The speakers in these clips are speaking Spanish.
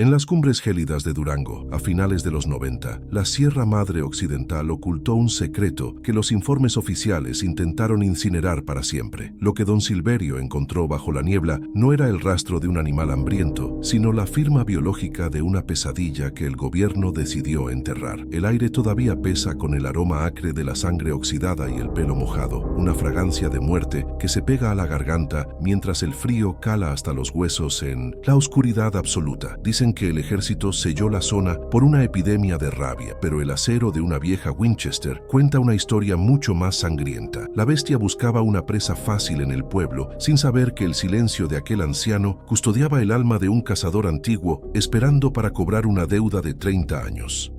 En las cumbres gélidas de Durango, a finales de los 90, la Sierra Madre Occidental ocultó un secreto que los informes oficiales intentaron incinerar para siempre. Lo que don Silverio encontró bajo la niebla no era el rastro de un animal hambriento, sino la firma biológica de una pesadilla que el gobierno decidió enterrar. El aire todavía pesa con el aroma acre de la sangre oxidada y el pelo mojado, una fragancia de muerte que se pega a la garganta mientras el frío cala hasta los huesos en la oscuridad absoluta. Dicen que el ejército selló la zona por una epidemia de rabia, pero el acero de una vieja Winchester cuenta una historia mucho más sangrienta. La bestia buscaba una presa fácil en el pueblo, sin saber que el silencio de aquel anciano custodiaba el alma de un cazador antiguo, esperando para cobrar una deuda de 30 años.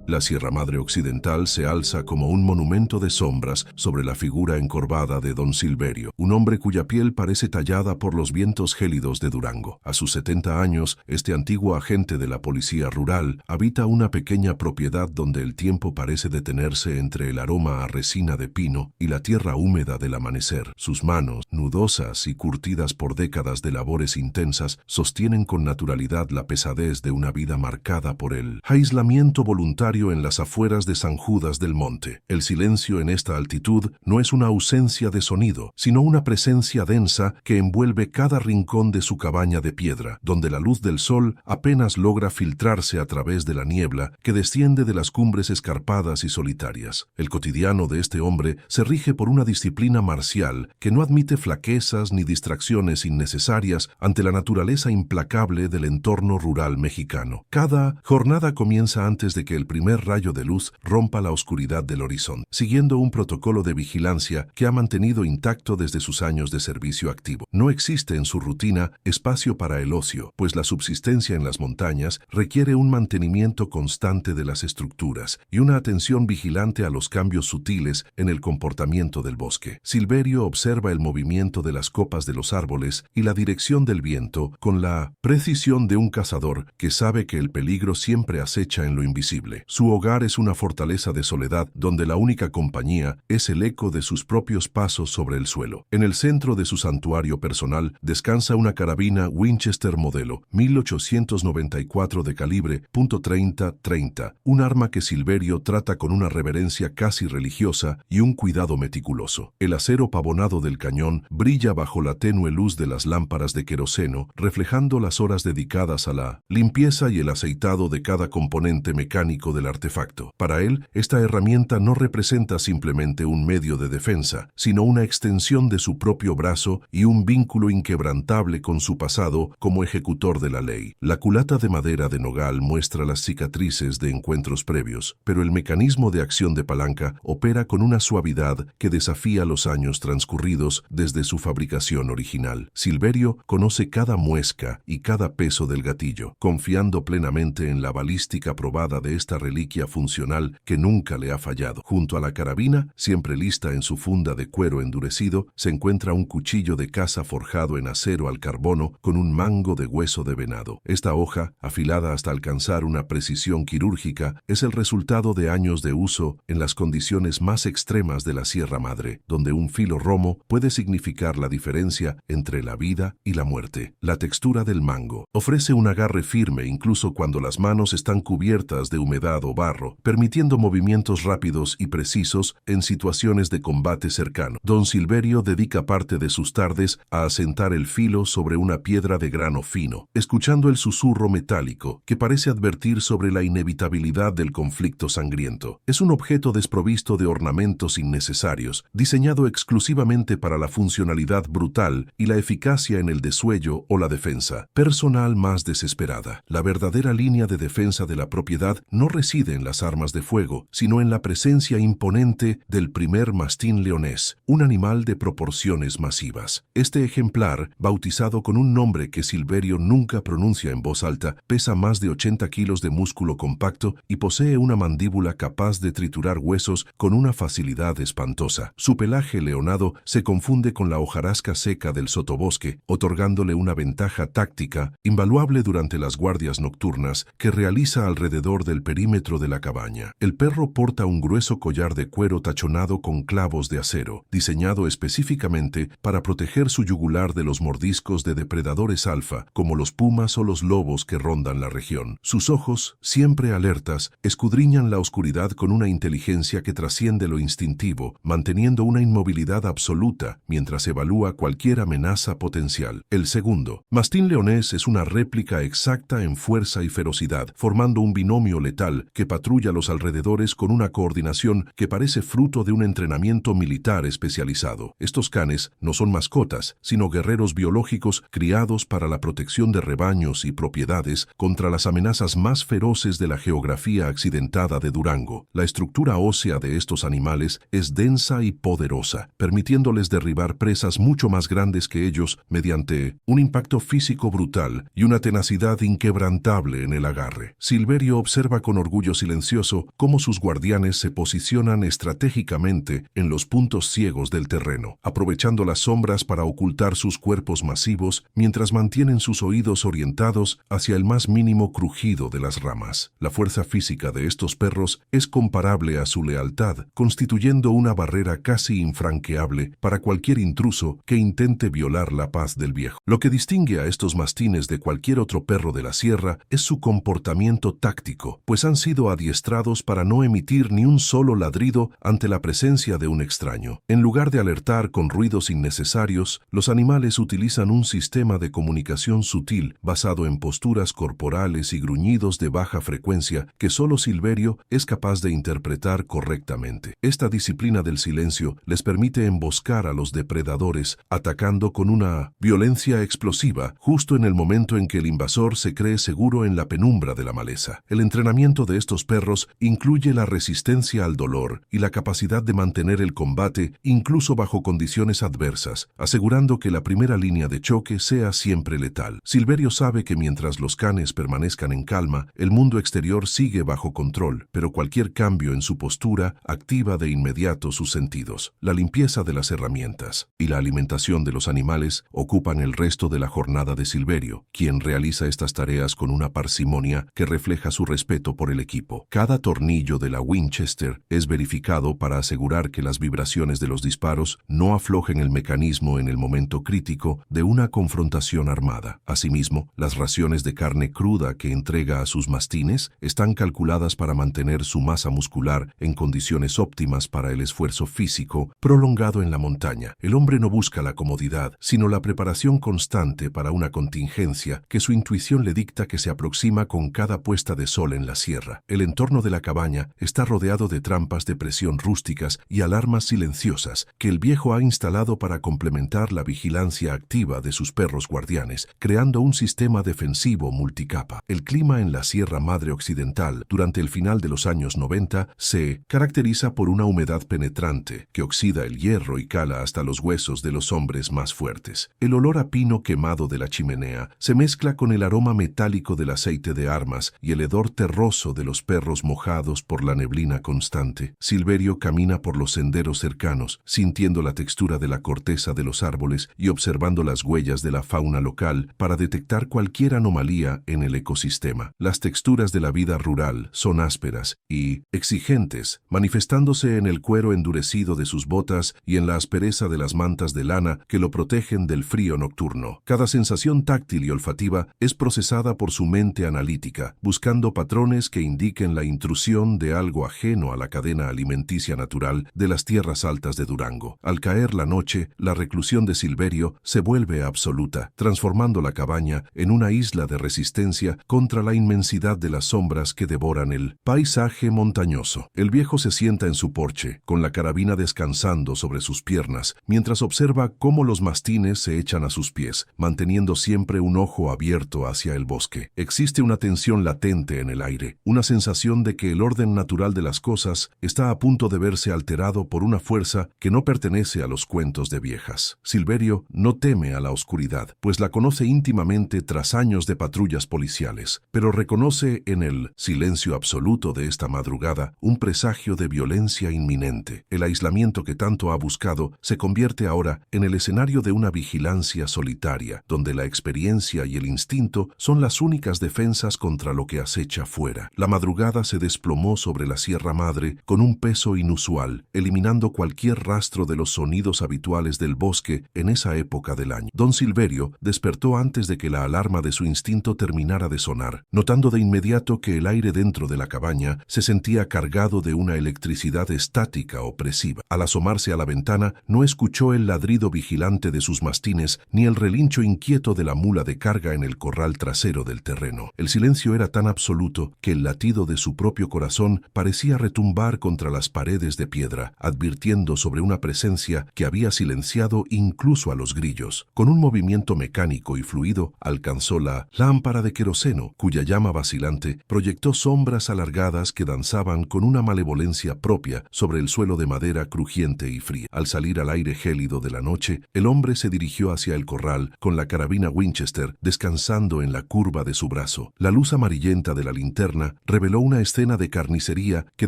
La Sierra Madre Occidental se alza como un monumento de sombras sobre la figura encorvada de don Silverio, un hombre cuya piel parece tallada por los vientos gélidos de Durango. A sus 70 años, este antiguo agente de la policía rural habita una pequeña propiedad donde el tiempo parece detenerse entre el aroma a resina de pino y la tierra húmeda del amanecer. Sus manos, nudosas y curtidas por décadas de labores intensas, sostienen con naturalidad la pesadez de una vida marcada por el aislamiento voluntario en las afueras de San Judas del Monte. El silencio en esta altitud no es una ausencia de sonido, sino una presencia densa que envuelve cada rincón de su cabaña de piedra, donde la luz del sol apenas logra filtrarse a través de la niebla que desciende de las cumbres escarpadas y solitarias. El cotidiano de este hombre se rige por una disciplina marcial que no admite flaquezas ni distracciones innecesarias ante la naturaleza implacable del entorno rural mexicano. Cada jornada comienza antes de que el primer rayo de luz rompa la oscuridad del horizonte, siguiendo un protocolo de vigilancia que ha mantenido intacto desde sus años de servicio activo. No existe en su rutina espacio para el ocio, pues la subsistencia en las montañas requiere un mantenimiento constante de las estructuras y una atención vigilante a los cambios sutiles en el comportamiento del bosque. Silverio observa el movimiento de las copas de los árboles y la dirección del viento con la precisión de un cazador que sabe que el peligro siempre acecha en lo invisible. Su hogar es una fortaleza de soledad donde la única compañía es el eco de sus propios pasos sobre el suelo. En el centro de su santuario personal descansa una carabina Winchester modelo 1894 de calibre .30-30, un arma que Silverio trata con una reverencia casi religiosa y un cuidado meticuloso. El acero pavonado del cañón brilla bajo la tenue luz de las lámparas de queroseno, reflejando las horas dedicadas a la limpieza y el aceitado de cada componente mecánico del artefacto. Para él, esta herramienta no representa simplemente un medio de defensa, sino una extensión de su propio brazo y un vínculo inquebrantable con su pasado como ejecutor de la ley. La culata de madera de nogal muestra las cicatrices de encuentros previos, pero el mecanismo de acción de palanca opera con una suavidad que desafía los años transcurridos desde su fabricación original. Silverio conoce cada muesca y cada peso del gatillo, confiando plenamente en la balística probada de esta reliquia funcional que nunca le ha fallado. Junto a la carabina, siempre lista en su funda de cuero endurecido, se encuentra un cuchillo de caza forjado en acero al carbono con un mango de hueso de venado. Esta hoja, afilada hasta alcanzar una precisión quirúrgica, es el resultado de años de uso en las condiciones más extremas de la Sierra Madre, donde un filo romo puede significar la diferencia entre la vida y la muerte. La textura del mango ofrece un agarre firme incluso cuando las manos están cubiertas de humedad o barro, permitiendo movimientos rápidos y precisos en situaciones de combate cercano. Don Silverio dedica parte de sus tardes a asentar el filo sobre una piedra de grano fino, escuchando el susurro metálico que parece advertir sobre la inevitabilidad del conflicto sangriento. Es un objeto desprovisto de ornamentos innecesarios, diseñado exclusivamente para la funcionalidad brutal y la eficacia en el desuello o la defensa personal más desesperada. La verdadera línea de defensa de la propiedad no reside en las armas de fuego, sino en la presencia imponente del primer mastín leonés, un animal de proporciones masivas. Este ejemplar, bautizado con un nombre que Silverio nunca pronuncia en voz alta, pesa más de 80 kilos de músculo compacto y posee una mandíbula capaz de triturar huesos con una facilidad espantosa. Su pelaje leonado se confunde con la hojarasca seca del sotobosque, otorgándole una ventaja táctica invaluable durante las guardias nocturnas que realiza alrededor del perímetro perímetro de la cabaña. El perro porta un grueso collar de cuero tachonado con clavos de acero, diseñado específicamente para proteger su yugular de los mordiscos de depredadores alfa, como los pumas o los lobos que rondan la región. Sus ojos, siempre alertas, escudriñan la oscuridad con una inteligencia que trasciende lo instintivo, manteniendo una inmovilidad absoluta mientras evalúa cualquier amenaza potencial. El segundo, mastín leonés, es una réplica exacta en fuerza y ferocidad, formando un binomio letal que patrulla los alrededores con una coordinación que parece fruto de un entrenamiento militar especializado. Estos canes no son mascotas, sino guerreros biológicos criados para la protección de rebaños y propiedades contra las amenazas más feroces de la geografía accidentada de Durango. La estructura ósea de estos animales es densa y poderosa, permitiéndoles derribar presas mucho más grandes que ellos mediante un impacto físico brutal y una tenacidad inquebrantable en el agarre. Silverio observa con orgullo silencioso cómo sus guardianes se posicionan estratégicamente en los puntos ciegos del terreno, aprovechando las sombras para ocultar sus cuerpos masivos mientras mantienen sus oídos orientados hacia el más mínimo crujido de las ramas. La fuerza física de estos perros es comparable a su lealtad, constituyendo una barrera casi infranqueable para cualquier intruso que intente violar la paz del viejo. Lo que distingue a estos mastines de cualquier otro perro de la sierra es su comportamiento táctico, pues han sido adiestrados para no emitir ni un solo ladrido ante la presencia de un extraño. En lugar de alertar con ruidos innecesarios, los animales utilizan un sistema de comunicación sutil basado en posturas corporales y gruñidos de baja frecuencia que solo Silverio es capaz de interpretar correctamente. Esta disciplina del silencio les permite emboscar a los depredadores, atacando con una violencia explosiva justo en el momento en que el invasor se cree seguro en la penumbra de la maleza. El entrenamiento de estos perros incluye la resistencia al dolor y la capacidad de mantener el combate incluso bajo condiciones adversas, asegurando que la primera línea de choque sea siempre letal. Silverio sabe que mientras los canes permanezcan en calma, el mundo exterior sigue bajo control, pero cualquier cambio en su postura activa de inmediato sus sentidos. La limpieza de las herramientas y la alimentación de los animales ocupan el resto de la jornada de Silverio, quien realiza estas tareas con una parsimonia que refleja su respeto por el equipo. Cada tornillo de la Winchester es verificado para asegurar que las vibraciones de los disparos no aflojen el mecanismo en el momento crítico de una confrontación armada. Asimismo, las raciones de carne cruda que entrega a sus mastines están calculadas para mantener su masa muscular en condiciones óptimas para el esfuerzo físico prolongado en la montaña. El hombre no busca la comodidad, sino la preparación constante para una contingencia que su intuición le dicta que se aproxima con cada puesta de sol en la sierra. El entorno de la cabaña está rodeado de trampas de presión rústicas y alarmas silenciosas que el viejo ha instalado para complementar la vigilancia activa de sus perros guardianes, creando un sistema defensivo multicapa. El clima en la Sierra Madre Occidental durante el final de los años 90 se caracteriza por una humedad penetrante que oxida el hierro y cala hasta los huesos de los hombres más fuertes. El olor a pino quemado de la chimenea se mezcla con el aroma metálico del aceite de armas y el hedor terroso de los perros mojados por la neblina constante. Silverio camina por los senderos cercanos, sintiendo la textura de la corteza de los árboles y observando las huellas de la fauna local para detectar cualquier anomalía en el ecosistema. Las texturas de la vida rural son ásperas y exigentes, manifestándose en el cuero endurecido de sus botas y en la aspereza de las mantas de lana que lo protegen del frío nocturno. Cada sensación táctil y olfativa es procesada por su mente analítica, buscando patrones que indiquen la intrusión de algo ajeno a la cadena alimenticia natural de las tierras altas de Durango. Al caer la noche, la reclusión de Silverio se vuelve absoluta, transformando la cabaña en una isla de resistencia contra la inmensidad de las sombras que devoran el paisaje montañoso. El viejo se sienta en su porche, con la carabina descansando sobre sus piernas, mientras observa cómo los mastines se echan a sus pies, manteniendo siempre un ojo abierto hacia el bosque. Existe una tensión latente en el aire, una sensación de que el orden natural de las cosas está a punto de verse alterado por una fuerza que no pertenece a los cuentos de viejas. Silverio no teme a la oscuridad, pues la conoce íntimamente tras años de patrullas policiales, pero reconoce en el silencio absoluto de esta madrugada un presagio de violencia inminente. El aislamiento que tanto ha buscado se convierte ahora en el escenario de una vigilancia solitaria, donde la experiencia y el instinto son las únicas defensas contra lo que acecha fuera. La madrugada se desplomó sobre la Sierra Madre con un peso inusual, eliminando cualquier rastro de los sonidos habituales del bosque en esa época del año. Don Silverio despertó antes de que la alarma de su instinto terminara de sonar, notando de inmediato que el aire dentro de la cabaña se sentía cargado de una electricidad estática opresiva. Al asomarse a la ventana, no escuchó el ladrido vigilante de sus mastines ni el relincho inquieto de la mula de carga en el corral trasero del terreno. El silencio era tan absoluto que el latido de su propio corazón parecía retumbar contra las paredes de piedra, advirtiendo sobre una presencia que había silenciado incluso a los grillos. Con un movimiento mecánico y fluido, alcanzó la lámpara de queroseno, cuya llama vacilante proyectó sombras alargadas que danzaban con una malevolencia propia sobre el suelo de madera crujiente y fría. Al salir al aire gélido de la noche, el hombre se dirigió hacia el corral con la carabina Winchester descansando en la curva de su brazo. La luz amarillenta de la linterna reveló una escena de carnicería que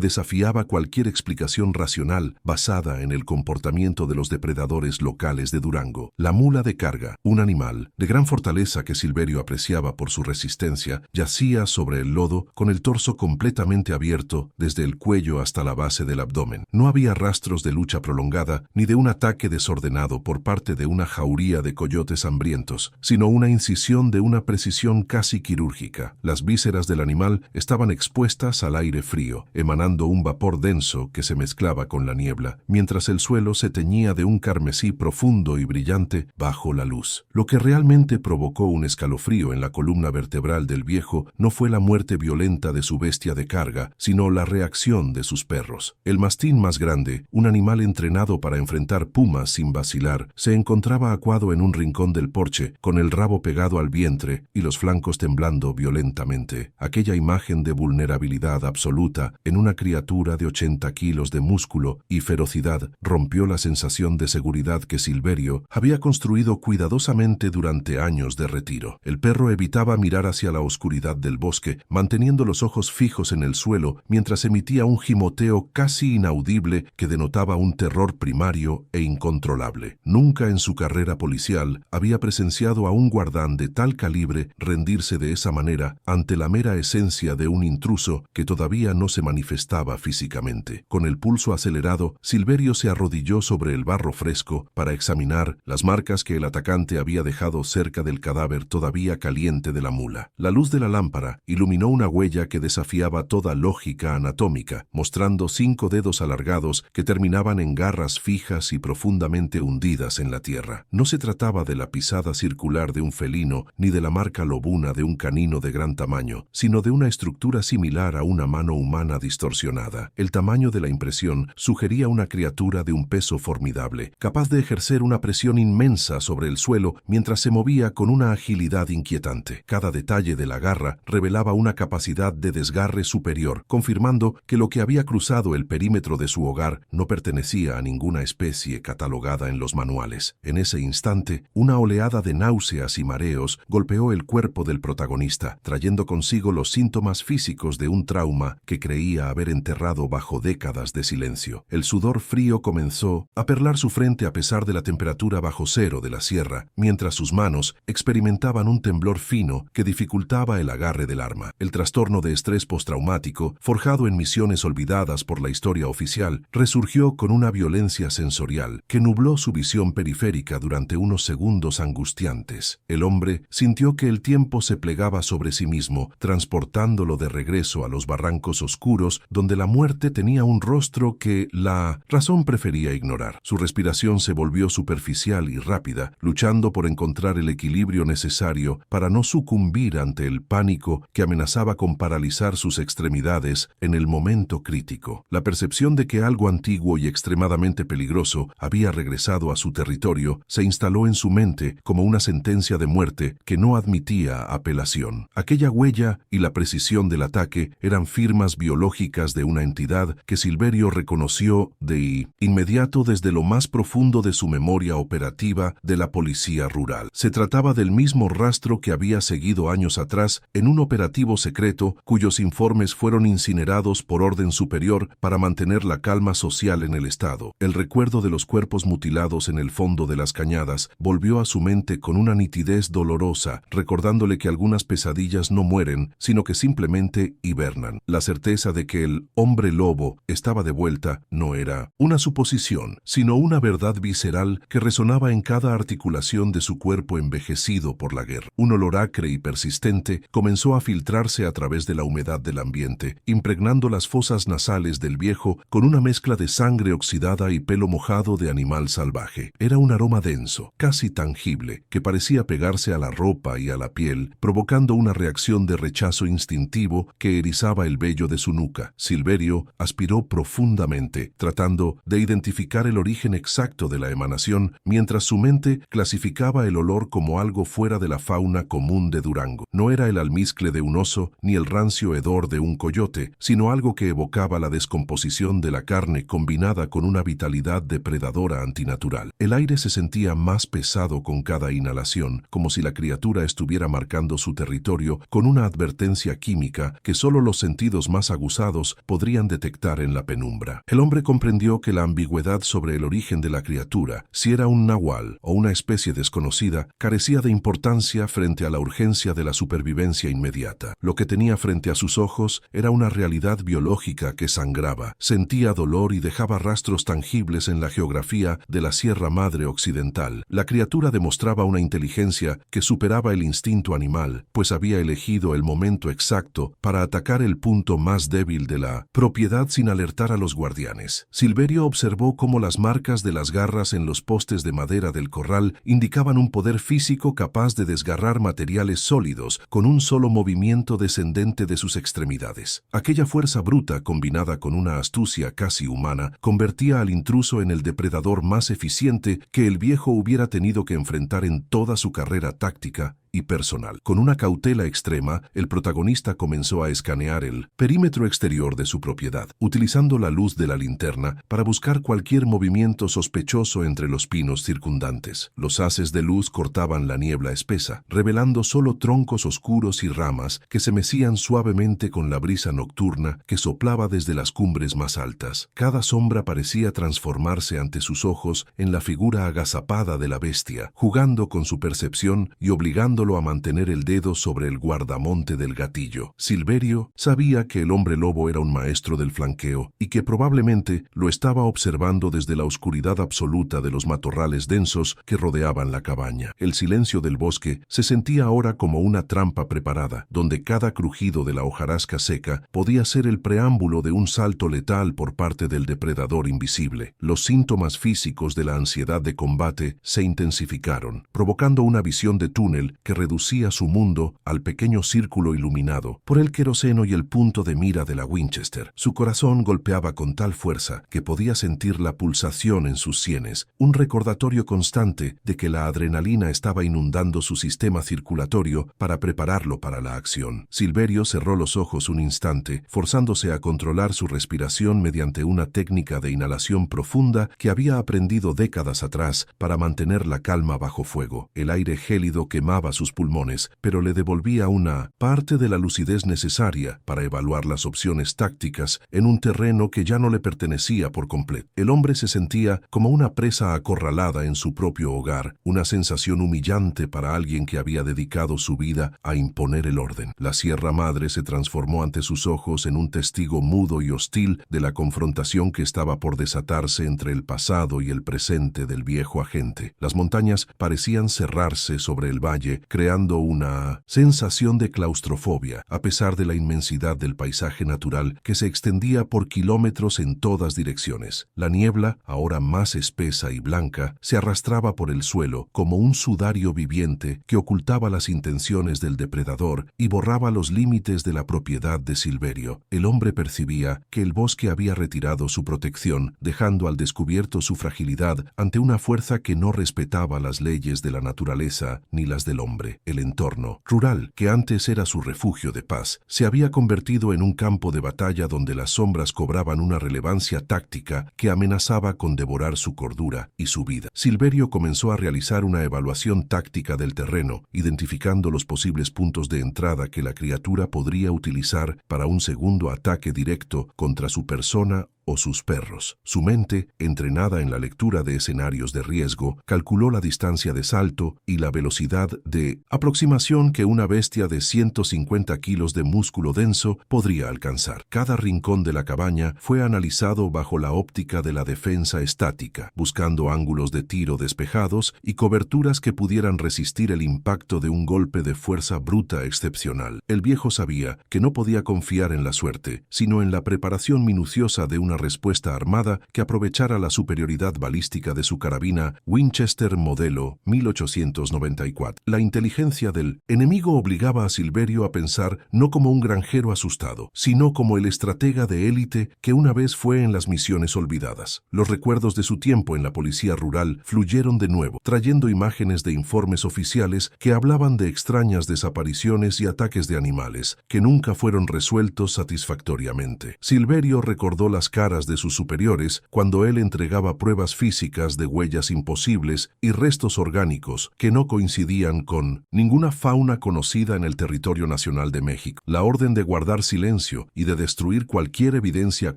desafiaba cualquier explicación racional basada en el comportamiento de los depredadores locales de Durango. La mula de carga, un animal de gran fortaleza que Silverio apreciaba por su resistencia, yacía sobre el lodo con el torso completamente abierto desde el cuello hasta la base del abdomen. No había rastros de lucha prolongada ni de un ataque desordenado por parte de una jauría de coyotes hambrientos, sino una incisión de una precisión casi quirúrgica. Las vísceras del animal estaban expuestas al aire frío, emanando un vapor denso que se mezclaba con la niebla, mientras el suelo se teñía de un carmesí profundo y brillante bajo la luz. Lo que realmente provocó un escalofrío en la columna vertebral del viejo no fue la muerte violenta de su bestia de carga, sino la reacción de sus perros. El mastín más grande, un animal entrenado para enfrentar pumas sin vacilar, se encontraba acuado en un rincón del porche, con el rabo pegado al vientre y los flancos temblando violentamente. Aquella imagen de vulnerabilidad absoluta en una criatura de 80 kilos de músculo y ferocidad rompió la sensación de seguridad que Silverio había construido cuidadosamente durante años de retiro. El perro evitaba mirar hacia la oscuridad del bosque, manteniendo los ojos fijos en el suelo mientras emitía un gimoteo casi inaudible que denotaba un terror primario e incontrolable. Nunca en su carrera policial había presenciado a un guardán de tal calibre rendirse de esa manera ante la mera esencia de un intruso que todavía no se manifestaba físicamente. Con el pulso acelerado, Silverio se arrodilló sobre el barro fresco para examinar las marcas que el atacante había dejado cerca del cadáver todavía caliente de la mula. La luz de la lámpara iluminó una huella que desafiaba toda lógica anatómica, mostrando 5 dedos alargados que terminaban en garras fijas y profundamente hundidas en la tierra. No se trataba de la pisada circular de un felino ni de la marca lobuna de un canino de gran tamaño, sino de una estructura similar a una mano humana distorsionada. El tamaño de la impresión sugería una criatura de un peso formidable, capaz de ejercer una presión inmensa sobre el suelo mientras se movía con una agilidad inquietante. Cada detalle de la garra revelaba una capacidad de desgarre superior, confirmando que lo que había cruzado el perímetro de su hogar no pertenecía a ninguna especie catalogada en los manuales. En ese instante, una oleada de náuseas y mareos golpeó el cuerpo del protagonista, trayendo consigo los síntomas físicos de un trauma que creía haber enterrado bajo décadas de silencio. El sudor frío comenzó a perlar su frente a pesar de la temperatura bajo cero de la sierra, mientras sus manos experimentaban un temblor fino que dificultaba el agarre del arma. El trastorno de estrés postraumático, forjado en misiones olvidadas por la historia oficial, resurgió con una violencia sensorial que nubló su visión periférica durante unos segundos angustiantes. El hombre sintió que el tiempo se plegaba sobre sí mismo, transportándolo de regreso a los barrancos oscuros donde la muerte tenía un rostro que la razón prefería ignorar. Su respiración se volvió superficial y rápida, luchando por encontrar el equilibrio necesario para no sucumbir ante el pánico que amenazaba con paralizar sus extremidades en el momento crítico. La percepción de que algo antiguo y extremadamente peligroso había regresado a su territorio se instaló en su mente como una sentencia de muerte que no admitía apelación. Aquella huella y la precisión del ataque eran firmas biológicas de una entidad que Silverio reconoció de inmediato desde lo más profundo de su memoria operativa de la policía rural. Se trataba del mismo rastro que había seguido años atrás en un operativo secreto cuyos informes fueron incinerados por orden superior para mantener la calma social en el estado. El recuerdo de los cuerpos mutilados en el fondo de las cañadas volvió a su mente con una nitidez dolorosa, recordándole que algunas pesadillas no mueren, sino que simplemente Clemente y Vernon. La certeza de que el hombre lobo estaba de vuelta no era una suposición, sino una verdad visceral que resonaba en cada articulación de su cuerpo envejecido por la guerra. Un olor acre y persistente comenzó a filtrarse a través de la humedad del ambiente, impregnando las fosas nasales del viejo con una mezcla de sangre oxidada y pelo mojado de animal salvaje. Era un aroma denso, casi tangible, que parecía pegarse a la ropa y a la piel, provocando una reacción de rechazo instintivo que erizaba el vello de su nuca. Silverio aspiró profundamente, tratando de identificar el origen exacto de la emanación, mientras su mente clasificaba el olor como algo fuera de la fauna común de Durango. No era el almizcle de un oso ni el rancio hedor de un coyote, sino algo que evocaba la descomposición de la carne combinada con una vitalidad depredadora antinatural. El aire se sentía más pesado con cada inhalación, como si la criatura estuviera marcando su territorio con una advertencia química que solo los sentidos más aguzados podrían detectar en la penumbra. El hombre comprendió que la ambigüedad sobre el origen de la criatura, si era un nahual o una especie desconocida, carecía de importancia frente a la urgencia de la supervivencia inmediata. Lo que tenía frente a sus ojos era una realidad biológica que sangraba, sentía dolor y dejaba rastros tangibles en la geografía de la Sierra Madre Occidental. La criatura demostraba una inteligencia que superaba el instinto animal, pues había elegido el momento exacto para atacar el punto más débil de la propiedad sin alertar a los guardianes. Silverio observó cómo las marcas de las garras en los postes de madera del corral indicaban un poder físico capaz de desgarrar materiales sólidos con un solo movimiento descendente de sus extremidades. Aquella fuerza bruta, combinada con una astucia casi humana, convertía al intruso en el depredador más eficiente que el viejo hubiera tenido que enfrentar en toda su carrera táctica y personal. Con una cautela extrema, el protagonista comenzó a escanear el perímetro exterior de su propiedad, utilizando la luz de la linterna para buscar cualquier movimiento sospechoso entre los pinos circundantes. Los haces de luz cortaban la niebla espesa, revelando solo troncos oscuros y ramas que se mecían suavemente con la brisa nocturna que soplaba desde las cumbres más altas. Cada sombra parecía transformarse ante sus ojos en la figura agazapada de la bestia, jugando con su percepción y obligando a mantener el dedo sobre el guardamonte del gatillo. Silverio sabía que el hombre lobo era un maestro del flanqueo y que probablemente lo estaba observando desde la oscuridad absoluta de los matorrales densos que rodeaban la cabaña. El silencio del bosque se sentía ahora como una trampa preparada, donde cada crujido de la hojarasca seca podía ser el preámbulo de un salto letal por parte del depredador invisible. Los síntomas físicos de la ansiedad de combate se intensificaron, provocando una visión de túnel que reducía su mundo al pequeño círculo iluminado por el queroseno y el punto de mira de la Winchester. Su corazón golpeaba con tal fuerza que podía sentir la pulsación en sus sienes, un recordatorio constante de que la adrenalina estaba inundando su sistema circulatorio para prepararlo para la acción. Silverio cerró los ojos un instante, forzándose a controlar su respiración mediante una técnica de inhalación profunda que había aprendido décadas atrás para mantener la calma bajo fuego. El aire gélido quemaba sus pulmones, pero le devolvía una parte de la lucidez necesaria para evaluar las opciones tácticas en un terreno que ya no le pertenecía por completo. El hombre se sentía como una presa acorralada en su propio hogar, una sensación humillante para alguien que había dedicado su vida a imponer el orden. La Sierra Madre se transformó ante sus ojos en un testigo mudo y hostil de la confrontación que estaba por desatarse entre el pasado y el presente del viejo agente. Las montañas parecían cerrarse sobre el valle, creando una sensación de claustrofobia, a pesar de la inmensidad del paisaje natural que se extendía por kilómetros en todas direcciones. La niebla, ahora más espesa y blanca, se arrastraba por el suelo como un sudario viviente que ocultaba las intenciones del depredador y borraba los límites de la propiedad de Silverio. El hombre percibía que el bosque había retirado su protección, dejando al descubierto su fragilidad ante una fuerza que no respetaba las leyes de la naturaleza ni las del hombre. El entorno rural, que antes era su refugio de paz, se había convertido en un campo de batalla donde las sombras cobraban una relevancia táctica que amenazaba con devorar su cordura y su vida. Silverio comenzó a realizar una evaluación táctica del terreno, identificando los posibles puntos de entrada que la criatura podría utilizar para un segundo ataque directo contra su persona o sus perros. Su mente, entrenada en la lectura de escenarios de riesgo, calculó la distancia de salto y la velocidad de aproximación que una bestia de 150 kilos de músculo denso podría alcanzar. Cada rincón de la cabaña fue analizado bajo la óptica de la defensa estática, buscando ángulos de tiro despejados y coberturas que pudieran resistir el impacto de un golpe de fuerza bruta excepcional. El viejo sabía que no podía confiar en la suerte, sino en la preparación minuciosa de una respuesta armada que aprovechara la superioridad balística de su carabina Winchester modelo 1894. La inteligencia del enemigo obligaba a Silverio a pensar no como un granjero asustado, sino como el estratega de élite que una vez fue en las misiones olvidadas. Los recuerdos de su tiempo en la policía rural fluyeron de nuevo, trayendo imágenes de informes oficiales que hablaban de extrañas desapariciones y ataques de animales que nunca fueron resueltos satisfactoriamente. Silverio recordó las caras de sus superiores cuando él entregaba pruebas físicas de huellas imposibles y restos orgánicos que no coincidían con ninguna fauna conocida en el territorio nacional de México. La orden de guardar silencio y de destruir cualquier evidencia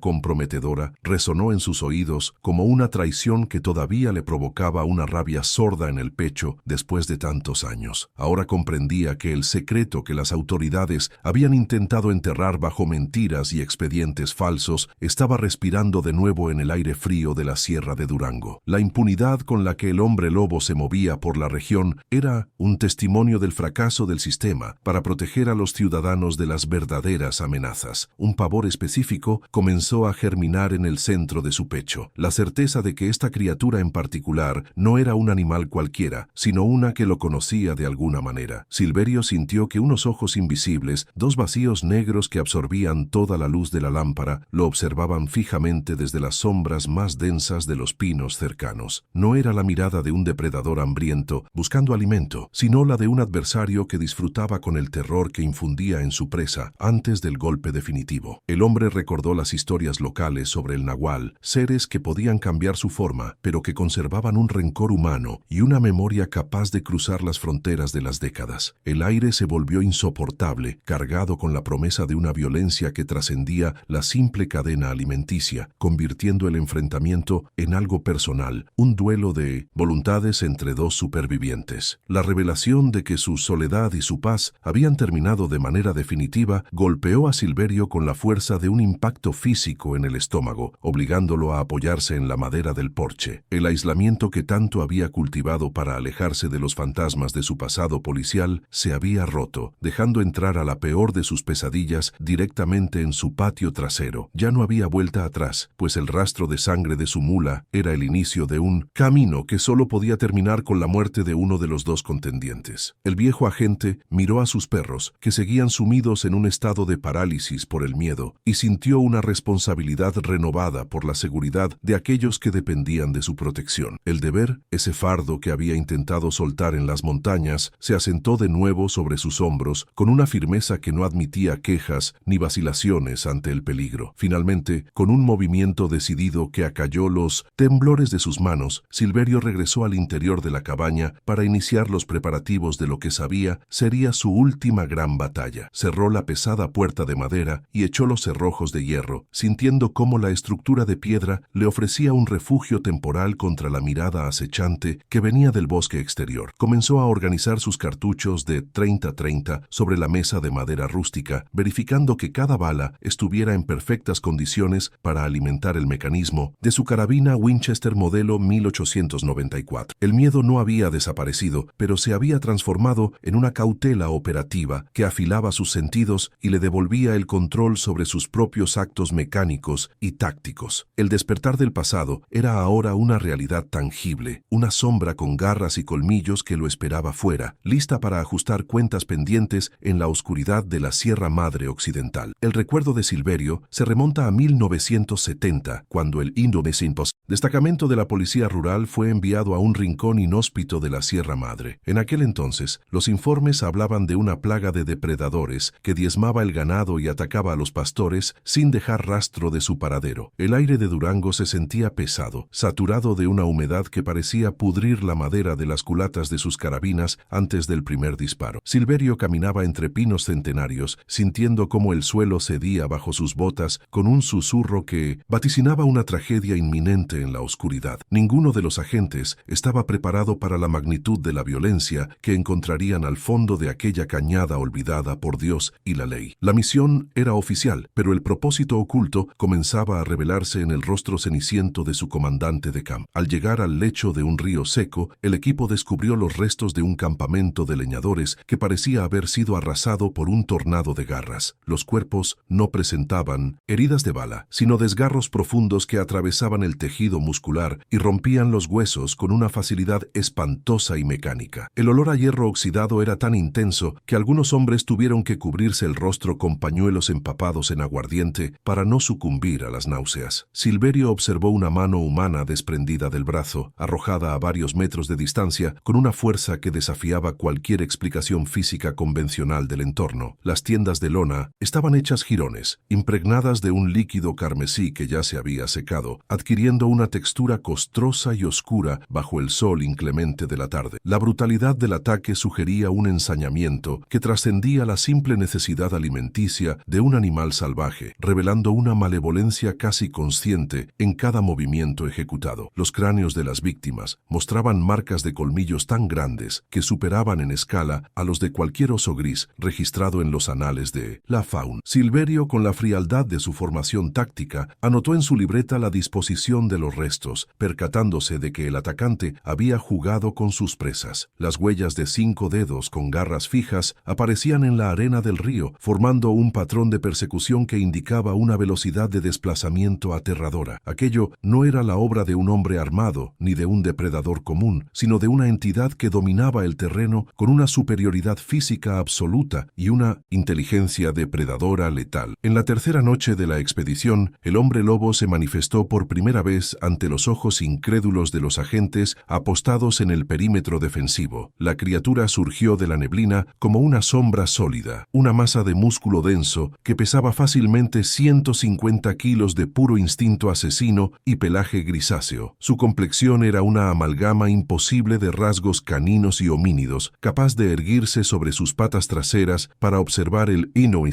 comprometedora resonó en sus oídos como una traición que todavía le provocaba una rabia sorda en el pecho después de tantos años. Ahora comprendía que el secreto que las autoridades habían intentado enterrar bajo mentiras y expedientes falsos estaba respirando de nuevo en el aire frío de la Sierra de Durango. La impunidad con la que el hombre lobo se movía por la región era un testimonio del fracaso del sistema para proteger a los ciudadanos de las verdaderas amenazas. Un pavor específico comenzó a germinar en el centro de su pecho, la certeza de que esta criatura en particular no era un animal cualquiera, sino una que lo conocía de alguna manera. Silverio sintió que unos ojos invisibles, dos vacíos negros que absorbían toda la luz de la lámpara, lo observaban fijamente desde las sombras más densas de los pinos cercanos. No era la mirada de un depredador hambriento buscando alimento, sino la de un adversario que disfrutaba con el terror que infundía en su presa antes del golpe definitivo. El hombre recordó las historias locales sobre el nahual, seres que podían cambiar su forma, pero que conservaban un rencor humano y una memoria capaz de cruzar las fronteras de las décadas. El aire se volvió insoportable, cargado con la promesa de una violencia que trascendía la simple cadena alimenticia, convirtiendo el enfrentamiento en algo personal, un duelo de voluntades entre dos supervivientes. La revelación de que su soledad y su paz habían terminado de manera definitiva golpeó a Silverio con la fuerza de un impacto físico en el estómago, obligándolo a apoyarse en la madera del porche. El aislamiento que tanto había cultivado para alejarse de los fantasmas de su pasado policial se había roto, dejando entrar a la peor de sus pesadillas directamente en su patio trasero. Ya no había vuelta atrás, pues el rastro de sangre de su mula era el inicio de un camino que solo podía terminar con la muerte de uno de los dos contendientes. El viejo agente miró a sus perros, que seguían sumidos en un estado de parálisis por el miedo, y sintió una responsabilidad renovada por la seguridad de aquellos que dependían de su protección. El deber, ese fardo que había intentado soltar en las montañas, se asentó de nuevo sobre sus hombros con una firmeza que no admitía quejas ni vacilaciones ante el peligro. Finalmente, con un movimiento decidido que acalló los temblores de sus manos, Silverio regresó al interior de la cabaña para iniciar los preparativos de lo que sabía sería su última gran batalla. Cerró la pesada puerta de madera y echó los cerrojos de hierro, sintiendo cómo la estructura de piedra le ofrecía un refugio temporal contra la mirada acechante que venía del bosque exterior. Comenzó a organizar sus cartuchos de 30-30 sobre la mesa de madera rústica, verificando que cada bala estuviera en perfectas condiciones para alimentar el mecanismo de su carabina Winchester modelo 1894. El miedo no había desaparecido, pero se había transformado en una cautela operativa que afilaba sus sentidos y le devolvía el control sobre sus propios actos mecánicos y tácticos. El despertar del pasado era ahora una realidad tangible, una sombra con garras y colmillos que lo esperaba fuera, lista para ajustar cuentas pendientes en la oscuridad de la Sierra Madre Occidental. El recuerdo de Silverio se remonta a 1970, cuando el Indonesine Post, destacamento de la policía rural, fue enviado a un rincón inhóspito de la Sierra Madre. En aquel entonces, los informes hablaban de una plaga de depredadores que diezmaba el ganado y atacaba a los pastores sin dejar rastro de su paradero. El aire de Durango se sentía pesado, saturado de una humedad que parecía pudrir la madera de las culatas de sus carabinas antes del primer disparo. Silverio caminaba entre pinos centenarios, sintiendo cómo el suelo cedía bajo sus botas con un susurro hierro que vaticinaba una tragedia inminente en la oscuridad. Ninguno de los agentes estaba preparado para la magnitud de la violencia que encontrarían al fondo de aquella cañada olvidada por Dios y la ley. La misión era oficial, pero el propósito oculto comenzaba a revelarse en el rostro ceniciento de su comandante de campo. Al llegar al lecho de un río seco, el equipo descubrió los restos de un campamento de leñadores que parecía haber sido arrasado por un tornado de garras. Los cuerpos no presentaban heridas de bala, sino desgarros profundos que atravesaban el tejido muscular y rompían los huesos con una facilidad espantosa y mecánica. El olor a hierro oxidado era tan intenso que algunos hombres tuvieron que cubrirse el rostro con pañuelos empapados en aguardiente para no sucumbir a las náuseas. Silverio observó una mano humana desprendida del brazo, arrojada a varios metros de distancia, con una fuerza que desafiaba cualquier explicación física convencional del entorno. Las tiendas de lona estaban hechas jirones, impregnadas de un líquido carmesí que ya se había secado, adquiriendo una textura costrosa y oscura bajo el sol inclemente de la tarde. La brutalidad del ataque sugería un ensañamiento que trascendía la simple necesidad alimenticia de un animal salvaje, revelando una malevolencia casi consciente en cada movimiento ejecutado. Los cráneos de las víctimas mostraban marcas de colmillos tan grandes que superaban en escala a los de cualquier oso gris registrado en los anales de la fauna. Silverio, con la frialdad de su formación táctica, anotó en su libreta la disposición de los restos, percatándose de que el atacante había jugado con sus presas. Las huellas de 5 dedos con garras fijas aparecían en la arena del río, formando un patrón de persecución que indicaba una velocidad de desplazamiento aterradora. Aquello no era la obra de un hombre armado ni de un depredador común, sino de una entidad que dominaba el terreno con una superioridad física absoluta y una inteligencia depredadora letal. En la tercera noche de la expedición, el hombre lobo se manifestó por primera vez ante los ojos incrédulos de los agentes apostados en el perímetro defensivo. La criatura surgió de la neblina como una sombra sólida, una masa de músculo denso que pesaba fácilmente 150 kilos de puro instinto asesino y pelaje grisáceo. Su complexión era una amalgama imposible de rasgos caninos y homínidos, capaz de erguirse sobre sus patas traseras para observar el inocente